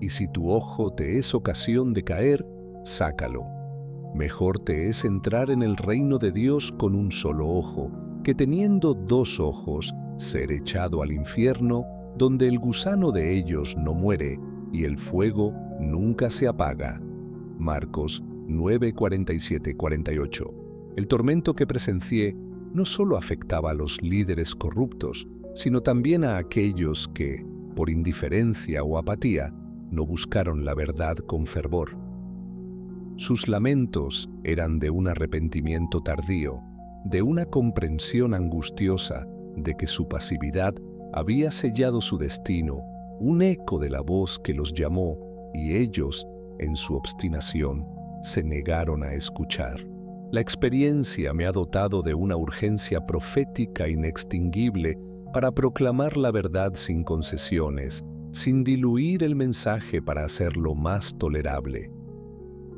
Y si tu ojo te es ocasión de caer, sácalo. Mejor te es entrar en el reino de Dios con un solo ojo, que teniendo dos ojos, ser echado al infierno, donde el gusano de ellos no muere y el fuego nunca se apaga. Marcos 9:47-48. El tormento que presencié no solo afectaba a los líderes corruptos, sino también a aquellos que, por indiferencia o apatía, no buscaron la verdad con fervor. Sus lamentos eran de un arrepentimiento tardío, de una comprensión angustiosa de que su pasividad había sellado su destino, un eco de la voz que los llamó, y ellos, en su obstinación, se negaron a escuchar. La experiencia me ha dotado de una urgencia profética inextinguible para proclamar la verdad sin concesiones, sin diluir el mensaje para hacerlo más tolerable.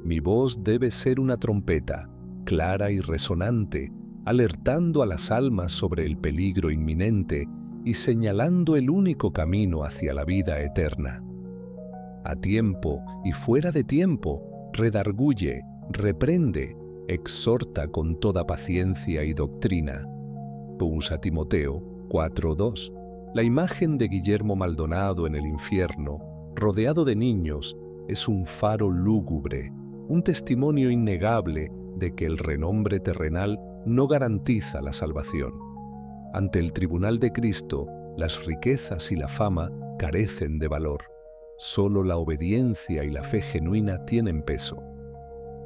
Mi voz debe ser una trompeta, clara y resonante, alertando a las almas sobre el peligro inminente y señalando el único camino hacia la vida eterna. A tiempo y fuera de tiempo, redarguye, reprende, exhorta con toda paciencia y doctrina. Pusa Timoteo 4:2. La imagen de Guillermo Maldonado en el infierno, rodeado de niños, es un faro lúgubre, un testimonio innegable de que el renombre terrenal no garantiza la salvación. Ante el tribunal de Cristo, las riquezas y la fama carecen de valor. Solo la obediencia y la fe genuina tienen peso.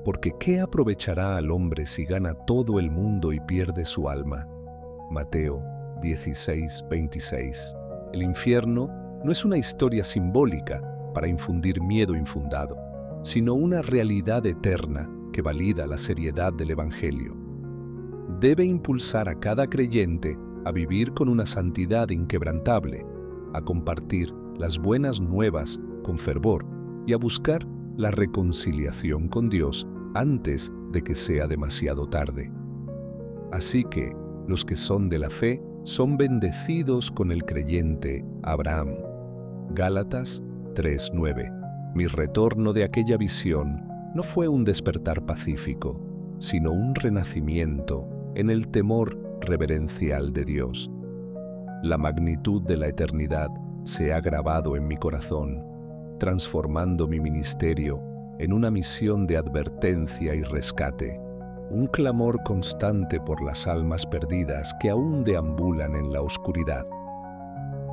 Porque ¿qué aprovechará al hombre si gana todo el mundo y pierde su alma? Mateo 16:26. El infierno no es una historia simbólica para infundir miedo infundado, sino una realidad eterna que valida la seriedad del Evangelio. Debe impulsar a cada creyente a vivir con una santidad inquebrantable, a compartir las buenas nuevas con fervor y a buscar la reconciliación con Dios antes de que sea demasiado tarde. Así que los que son de la fe son bendecidos con el creyente Abraham. Gálatas 3:9. Mi retorno de aquella visión no fue un despertar pacífico, sino un renacimiento en el temor reverencial de Dios. La magnitud de la eternidad se ha grabado en mi corazón, transformando mi ministerio en una misión de advertencia y rescate, un clamor constante por las almas perdidas que aún deambulan en la oscuridad.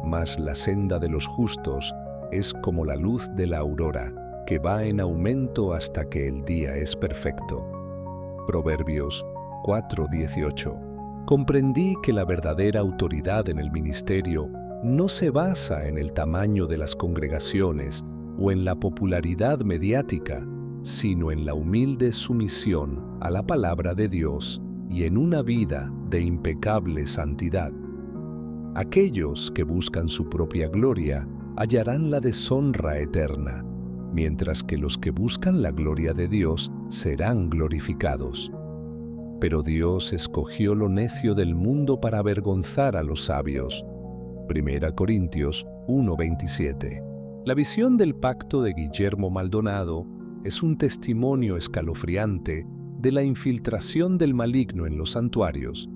Mas la senda de los justos es como la luz de la aurora, que va en aumento hasta que el día es perfecto. Proverbios 4:18. Comprendí que la verdadera autoridad en el ministerio no se basa en el tamaño de las congregaciones o en la popularidad mediática, sino en la humilde sumisión a la palabra de Dios y en una vida de impecable santidad. Aquellos que buscan su propia gloria hallarán la deshonra eterna, mientras que los que buscan la gloria de Dios serán glorificados. Pero Dios escogió lo necio del mundo para avergonzar a los sabios. 1 Corintios 1:27. La visión del pacto de Guillermo Maldonado es un testimonio escalofriante de la infiltración del maligno en los santuarios,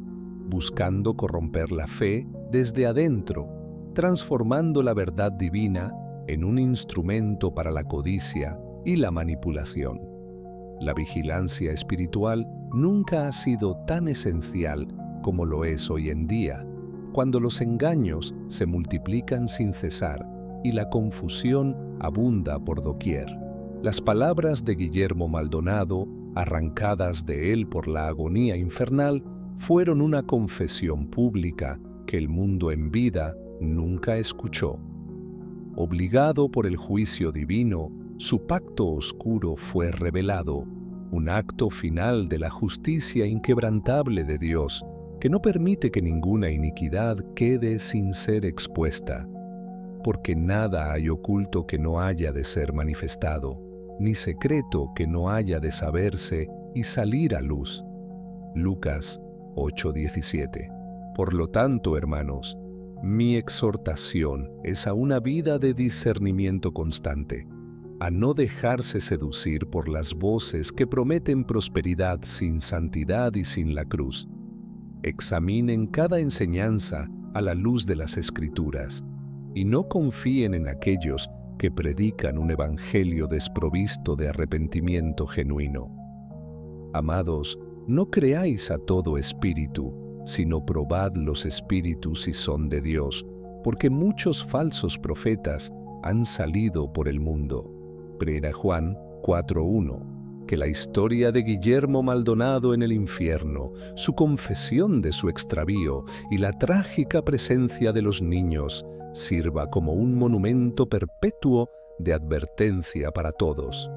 buscando corromper la fe desde adentro, transformando la verdad divina en un instrumento para la codicia y la manipulación. La vigilancia espiritual nunca ha sido tan esencial como lo es hoy en día, cuando los engaños se multiplican sin cesar y la confusión abunda por doquier. Las palabras de Guillermo Maldonado, arrancadas de él por la agonía infernal, fueron una confesión pública que el mundo en vida nunca escuchó. Obligado por el juicio divino, su pacto oscuro fue revelado, un acto final de la justicia inquebrantable de Dios, que no permite que ninguna iniquidad quede sin ser expuesta, porque nada hay oculto que no haya de ser manifestado, ni secreto que no haya de saberse y salir a luz. Lucas 8:17. Por lo tanto, hermanos, mi exhortación es a una vida de discernimiento constante, a no dejarse seducir por las voces que prometen prosperidad sin santidad y sin la cruz. Examinen cada enseñanza a la luz de las Escrituras y no confíen en aquellos que predican un evangelio desprovisto de arrepentimiento genuino. Amados, no creáis a todo espíritu, sino probad los espíritus si son de Dios, porque muchos falsos profetas han salido por el mundo. 1 Juan 4:1. Que la historia de Guillermo Maldonado en el infierno, su confesión de su extravío y la trágica presencia de los niños sirva como un monumento perpetuo de advertencia para todos.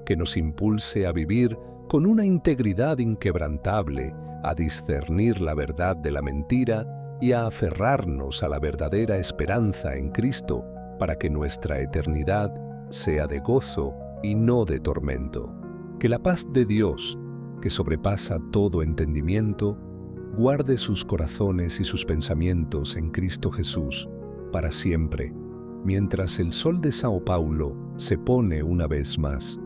Que nos impulse a vivir con una integridad inquebrantable, a discernir la verdad de la mentira y a aferrarnos a la verdadera esperanza en Cristo para que nuestra eternidad sea de gozo y no de tormento. Que la paz de Dios, que sobrepasa todo entendimiento, guarde sus corazones y sus pensamientos en Cristo Jesús para siempre, mientras el sol de Sao Paulo se pone una vez más,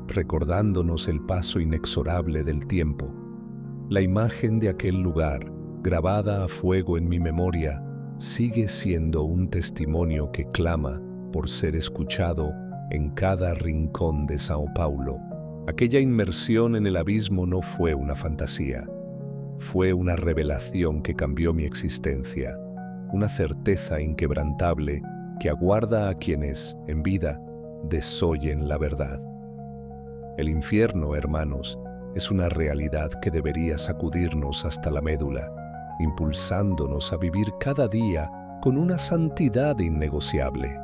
recordándonos el paso inexorable del tiempo. La imagen de aquel lugar, grabada a fuego en mi memoria, sigue siendo un testimonio que clama por ser escuchado en cada rincón de Sao Paulo. Aquella inmersión en el abismo no fue una fantasía, fue una revelación que cambió mi existencia, una certeza inquebrantable que aguarda a quienes, en vida, desoyen la verdad. El infierno, hermanos, es una realidad que debería sacudirnos hasta la médula, impulsándonos a vivir cada día con una santidad innegociable.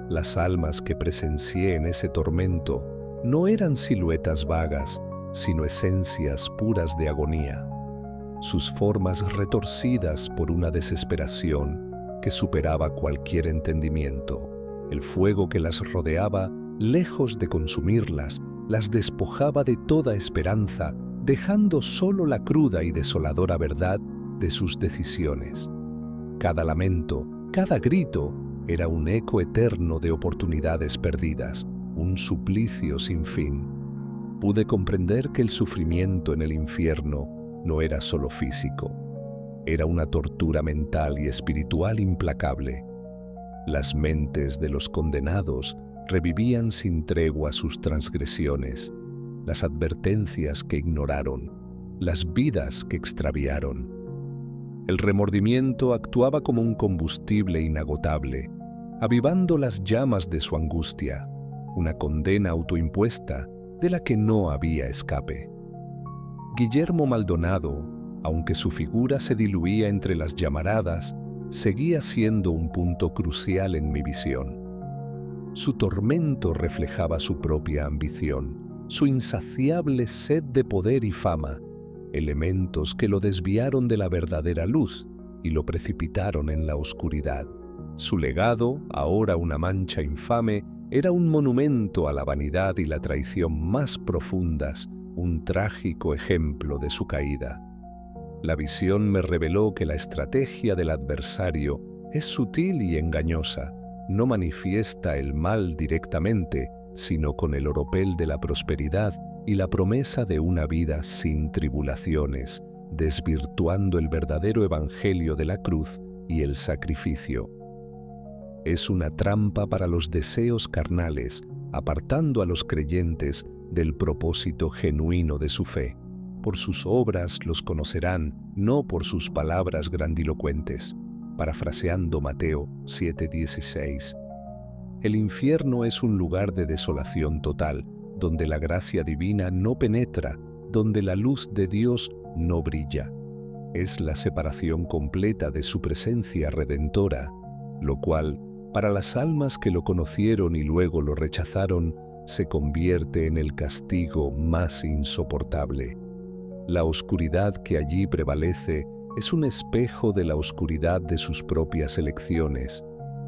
Las almas que presencié en ese tormento no eran siluetas vagas, sino esencias puras de agonía. Sus formas retorcidas por una desesperación que superaba cualquier entendimiento. El fuego que las rodeaba, lejos de consumirlas, las despojaba de toda esperanza, dejando solo la cruda y desoladora verdad de sus decisiones. Cada lamento, cada grito, era un eco eterno de oportunidades perdidas, un suplicio sin fin. Pude comprender que el sufrimiento en el infierno no era solo físico, era una tortura mental y espiritual implacable. Las mentes de los condenados revivían sin tregua sus transgresiones, las advertencias que ignoraron, las vidas que extraviaron. El remordimiento actuaba como un combustible inagotable, avivando las llamas de su angustia, una condena autoimpuesta de la que no había escape. Guillermo Maldonado, aunque su figura se diluía entre las llamaradas, seguía siendo un punto crucial en mi visión. Su tormento reflejaba su propia ambición, su insaciable sed de poder y fama, elementos que lo desviaron de la verdadera luz y lo precipitaron en la oscuridad. Su legado, ahora una mancha infame, era un monumento a la vanidad y la traición más profundas, un trágico ejemplo de su caída. La visión me reveló que la estrategia del adversario es sutil y engañosa, no manifiesta el mal directamente, sino con el oropel de la prosperidad y la promesa de una vida sin tribulaciones, desvirtuando el verdadero evangelio de la cruz y el sacrificio. Es una trampa para los deseos carnales, apartando a los creyentes del propósito genuino de su fe. Por sus obras los conocerán, no por sus palabras grandilocuentes. Parafraseando Mateo 7:16. El infierno es un lugar de desolación total, donde la gracia divina no penetra, donde la luz de Dios no brilla. Es la separación completa de su presencia redentora, lo cual, para las almas que lo conocieron y luego lo rechazaron, se convierte en el castigo más insoportable. La oscuridad que allí prevalece es un espejo de la oscuridad de sus propias elecciones,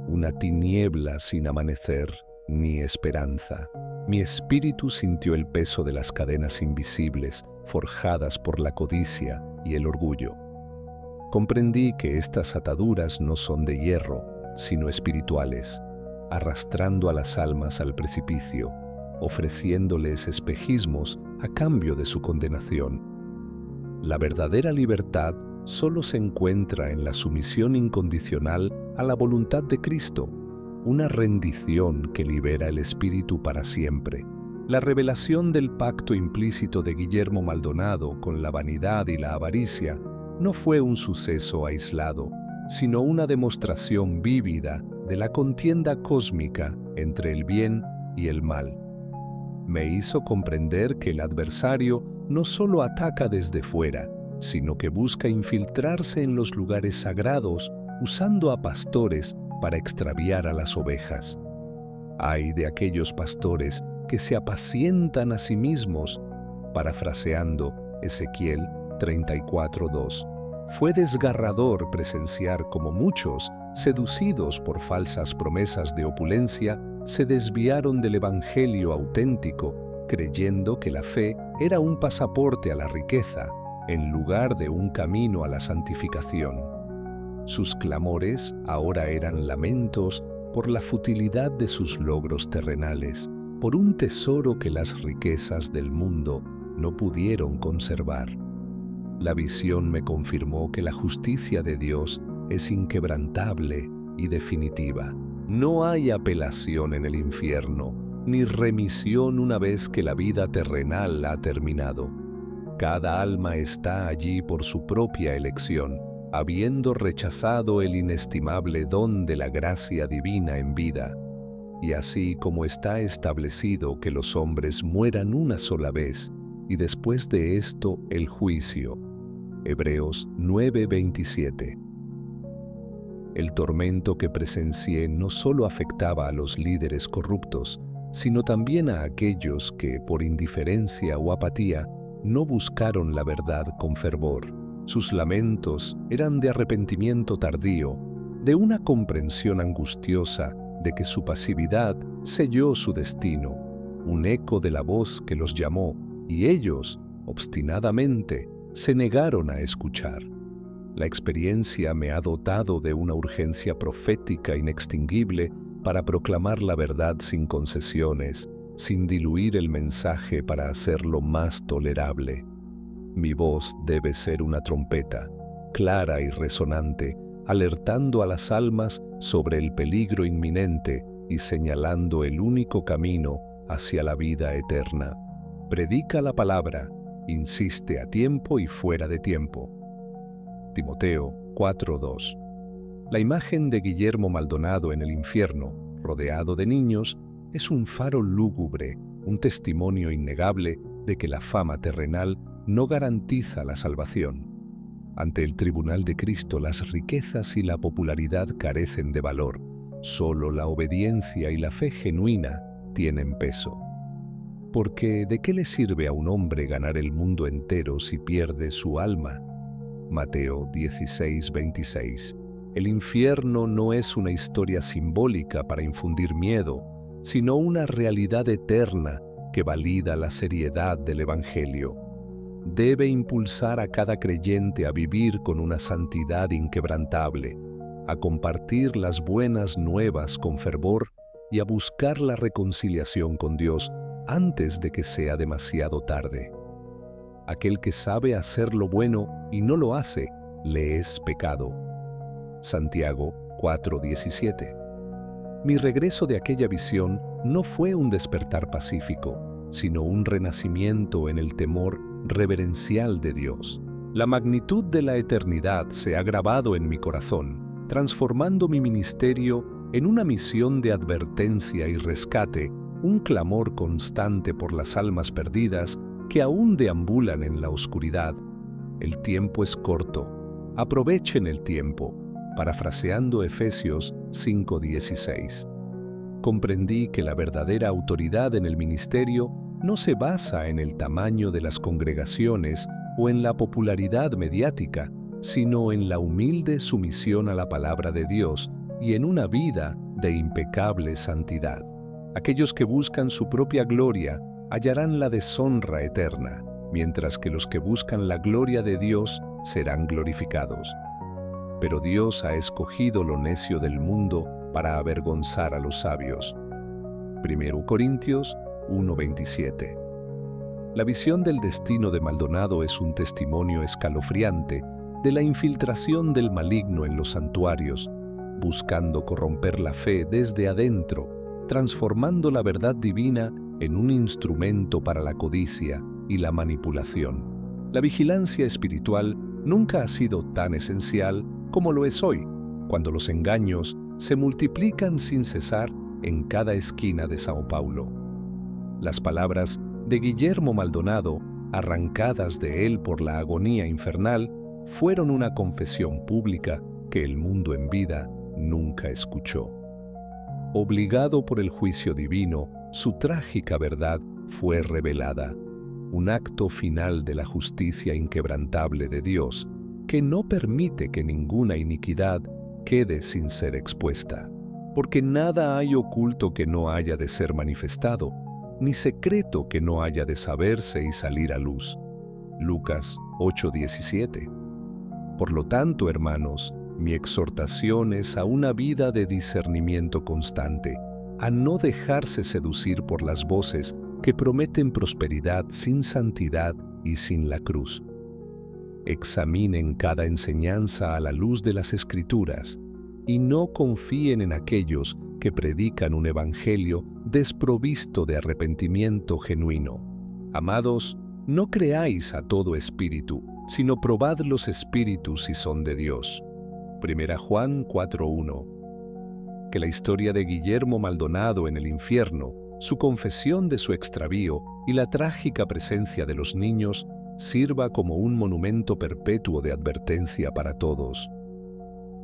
una tiniebla sin amanecer ni esperanza. Mi espíritu sintió el peso de las cadenas invisibles forjadas por la codicia y el orgullo. Comprendí que estas ataduras no son de hierro, sino espirituales, arrastrando a las almas al precipicio, ofreciéndoles espejismos a cambio de su condenación. La verdadera libertad solo se encuentra en la sumisión incondicional a la voluntad de Cristo, una rendición que libera el espíritu para siempre. La revelación del pacto implícito de Guillermo Maldonado con la vanidad y la avaricia no fue un suceso aislado, sino una demostración vívida de la contienda cósmica entre el bien y el mal. Me hizo comprender que el adversario no solo ataca desde fuera, sino que busca infiltrarse en los lugares sagrados usando a pastores para extraviar a las ovejas. Ay de aquellos pastores que se apacientan a sí mismos, parafraseando Ezequiel 34:2. Fue desgarrador presenciar cómo muchos, seducidos por falsas promesas de opulencia, se desviaron del evangelio auténtico, creyendo que la fe era un pasaporte a la riqueza, en lugar de un camino a la santificación. Sus clamores ahora eran lamentos por la futilidad de sus logros terrenales, por un tesoro que las riquezas del mundo no pudieron conservar. La visión me confirmó que la justicia de Dios es inquebrantable y definitiva. No hay apelación en el infierno, ni remisión una vez que la vida terrenal ha terminado. Cada alma está allí por su propia elección, habiendo rechazado el inestimable don de la gracia divina en vida. Y así como está establecido que los hombres mueran una sola vez, y después de esto el juicio. Hebreos 9:27. El tormento que presencié no solo afectaba a los líderes corruptos, sino también a aquellos que, por indiferencia o apatía, no buscaron la verdad con fervor. Sus lamentos eran de arrepentimiento tardío, de una comprensión angustiosa de que su pasividad selló su destino, un eco de la voz que los llamó, y ellos, obstinadamente, se negaron a escuchar. La experiencia me ha dotado de una urgencia profética inextinguible para proclamar la verdad sin concesiones, sin diluir el mensaje para hacerlo más tolerable. Mi voz debe ser una trompeta, clara y resonante, alertando a las almas sobre el peligro inminente y señalando el único camino hacia la vida eterna. Predica la palabra, insiste a tiempo y fuera de tiempo. Timoteo 4:2. La imagen de Guillermo Maldonado en el infierno, rodeado de niños, es un faro lúgubre, un testimonio innegable de que la fama terrenal no garantiza la salvación. Ante el tribunal de Cristo, las riquezas y la popularidad carecen de valor. Solo la obediencia y la fe genuina tienen peso. Porque ¿de qué le sirve a un hombre ganar el mundo entero si pierde su alma? Mateo 16:26. El infierno no es una historia simbólica para infundir miedo, sino una realidad eterna que valida la seriedad del Evangelio. Debe impulsar a cada creyente a vivir con una santidad inquebrantable, a compartir las buenas nuevas con fervor y a buscar la reconciliación con Dios antes de que sea demasiado tarde. Aquel que sabe hacer lo bueno y no lo hace, le es pecado. Santiago 4:17. Mi regreso de aquella visión no fue un despertar pacífico, sino un renacimiento en el temor reverencial de Dios. La magnitud de la eternidad se ha grabado en mi corazón, transformando mi ministerio en una misión de advertencia y rescate, un clamor constante por las almas perdidas que aún deambulan en la oscuridad. El tiempo es corto. Aprovechen el tiempo, parafraseando Efesios 5:16. Comprendí que la verdadera autoridad en el ministerio no se basa en el tamaño de las congregaciones o en la popularidad mediática, sino en la humilde sumisión a la palabra de Dios y en una vida de impecable santidad. Aquellos que buscan su propia gloria hallarán la deshonra eterna, mientras que los que buscan la gloria de Dios serán glorificados. Pero Dios ha escogido lo necio del mundo para avergonzar a los sabios. 1 Corintios 1:27. La visión del destino de Maldonado es un testimonio escalofriante de la infiltración del maligno en los santuarios, buscando corromper la fe desde adentro, transformando la verdad divina en un instrumento para la codicia y la manipulación. La vigilancia espiritual nunca ha sido tan esencial como lo es hoy, cuando los engaños se multiplican sin cesar en cada esquina de Sao Paulo. Las palabras de Guillermo Maldonado, arrancadas de él por la agonía infernal, fueron una confesión pública que el mundo en vida nunca escuchó. Obligado por el juicio divino, su trágica verdad fue revelada, un acto final de la justicia inquebrantable de Dios, que no permite que ninguna iniquidad quede sin ser expuesta, porque nada hay oculto que no haya de ser manifestado, ni secreto que no haya de saberse y salir a luz. Lucas 8:17. Por lo tanto, hermanos, mi exhortación es a una vida de discernimiento constante, a no dejarse seducir por las voces que prometen prosperidad sin santidad y sin la cruz. Examinen cada enseñanza a la luz de las Escrituras y no confíen en aquellos que predican un evangelio desprovisto de arrepentimiento genuino. Amados, no creáis a todo espíritu, sino probad los espíritus si son de Dios. 1 Juan 4:1. Que la historia de Guillermo Maldonado en el infierno, su confesión de su extravío y la trágica presencia de los niños sirva como un monumento perpetuo de advertencia para todos.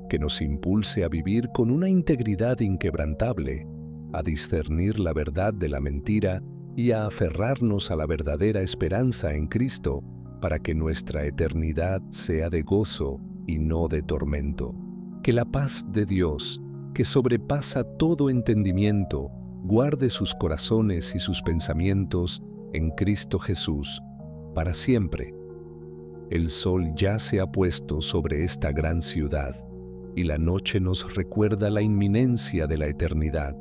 Que nos impulse a vivir con una integridad inquebrantable, a discernir la verdad de la mentira y a aferrarnos a la verdadera esperanza en Cristo para que nuestra eternidad sea de gozo y no de tormento. Que la paz de Dios, que sobrepasa todo entendimiento, guarde sus corazones y sus pensamientos en Cristo Jesús, para siempre. El sol ya se ha puesto sobre esta gran ciudad, y la noche nos recuerda la inminencia de la eternidad.